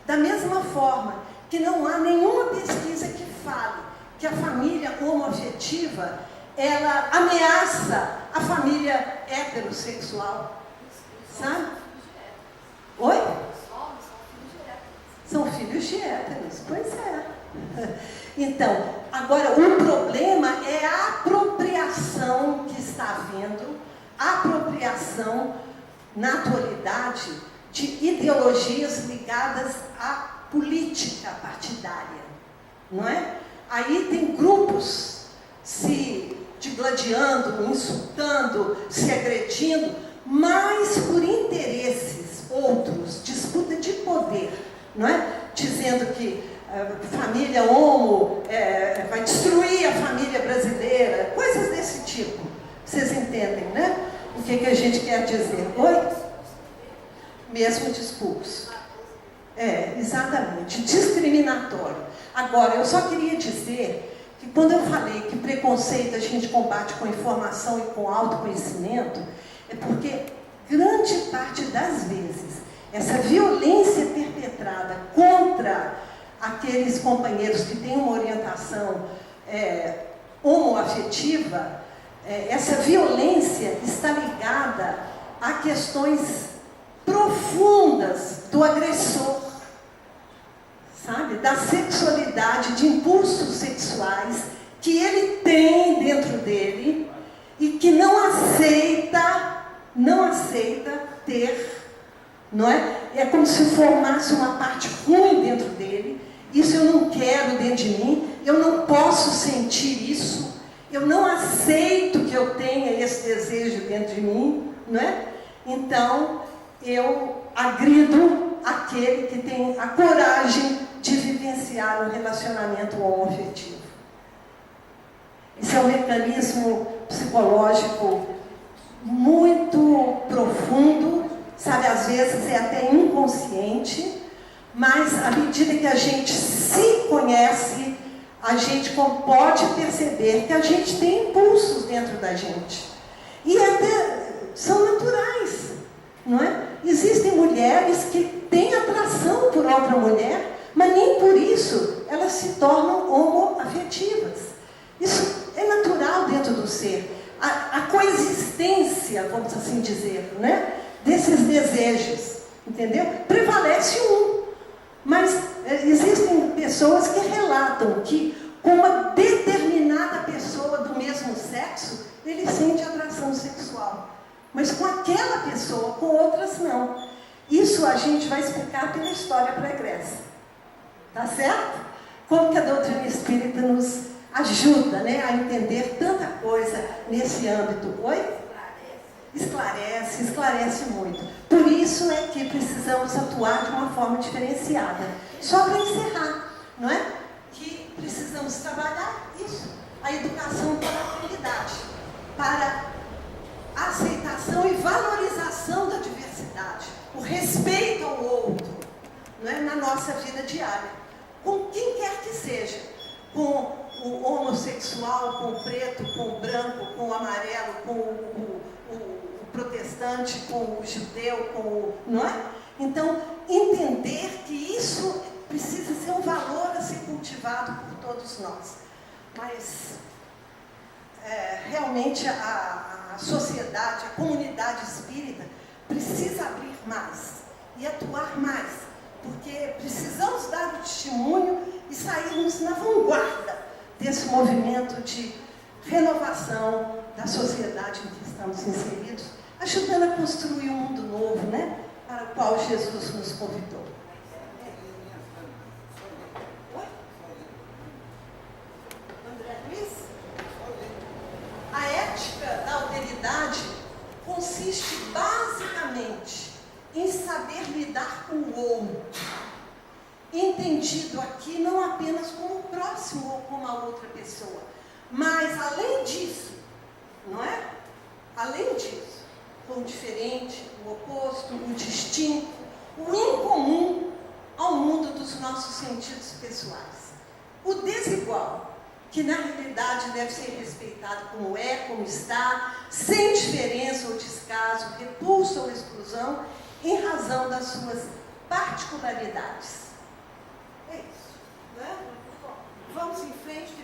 [SPEAKER 2] Da mesma forma que não há nenhuma pesquisa que fale que a família homoafetiva, ela ameaça a família heterossexual. Sabe? Oi? São filhos de héteros, pois é. Então, agora, o problema é a apropriação que está havendo, a apropriação, na atualidade, de ideologias ligadas à política partidária, não é? Aí tem grupos se digladiando, insultando, se agredindo, mas por interesses outros, disputa de poder, não é? Dizendo que família homo vai destruir a família brasileira, coisas desse tipo. Vocês entendem, né? O que a gente quer dizer? Oi? Mesmo discurso. Exatamente. Discriminatório. Agora, eu só queria dizer que quando eu falei que preconceito a gente combate com informação e com autoconhecimento, é porque grande parte das vezes essa violência perpetrada contra aqueles companheiros que têm uma orientação homoafetiva, essa violência está ligada a questões profundas do agressor, sabe? Da sexualidade, de impulsos sexuais que ele tem dentro dele e que não aceita ter, não é? É como se formasse uma parte ruim dentro dele. Isso eu não quero dentro de mim, eu não posso sentir isso, eu não aceito que eu tenha esse desejo dentro de mim, não é? Então, eu agrido aquele que tem a coragem de vivenciar um relacionamento homoafetivo. Esse é um mecanismo psicológico muito profundo, sabe, às vezes é até inconsciente, mas à medida que a gente se conhece, a gente pode perceber que a gente tem impulsos dentro da gente. E até são naturais, não é? Existem mulheres que têm atração por outra mulher, mas nem por isso elas se tornam homoafetivas. Isso é natural dentro do ser. A coexistência, vamos assim dizer, né? Desses desejos, entendeu? Prevalece um. Mas existem pessoas que relatam que com uma determinada pessoa do mesmo sexo, ele sente atração sexual. Mas com aquela pessoa, com outras não. Isso a gente vai explicar pela história pregressa. Tá certo? Como que a doutrina espírita nos ajuda, né, a entender tanta coisa nesse âmbito. Oi? esclarece muito. Por isso é que precisamos atuar de uma forma diferenciada. Só para encerrar, não é? Que precisamos trabalhar isso, a educação para a comunidade, para a aceitação e valorização da diversidade, o respeito ao outro, não é? Na nossa vida diária, com quem quer que seja, com o homossexual, com o preto, com o branco, com o amarelo, com o protestante, com o judeu, com o... não é? Então, entender que isso precisa ser um valor a ser cultivado por todos nós. Mas, realmente, a sociedade, a comunidade espírita precisa abrir mais e atuar mais, porque precisamos dar o testemunho e sairmos na vanguarda desse movimento de renovação da sociedade em que estamos inseridos, ajudando a construir um mundo novo, né? Para o qual Jesus nos convidou. André Luiz? A ética da alteridade consiste basicamente em saber lidar com o outro, entendido aqui não apenas como o próximo ou como a outra pessoa, mas além disso, não é? Além disso, com o diferente, o oposto, o distinto, o incomum ao mundo dos nossos sentidos pessoais. O desigual, que na realidade deve ser respeitado como é, como está, sem diferença ou descaso, repulsa ou exclusão, em razão das suas particularidades. É isso, né? Vamos em frente.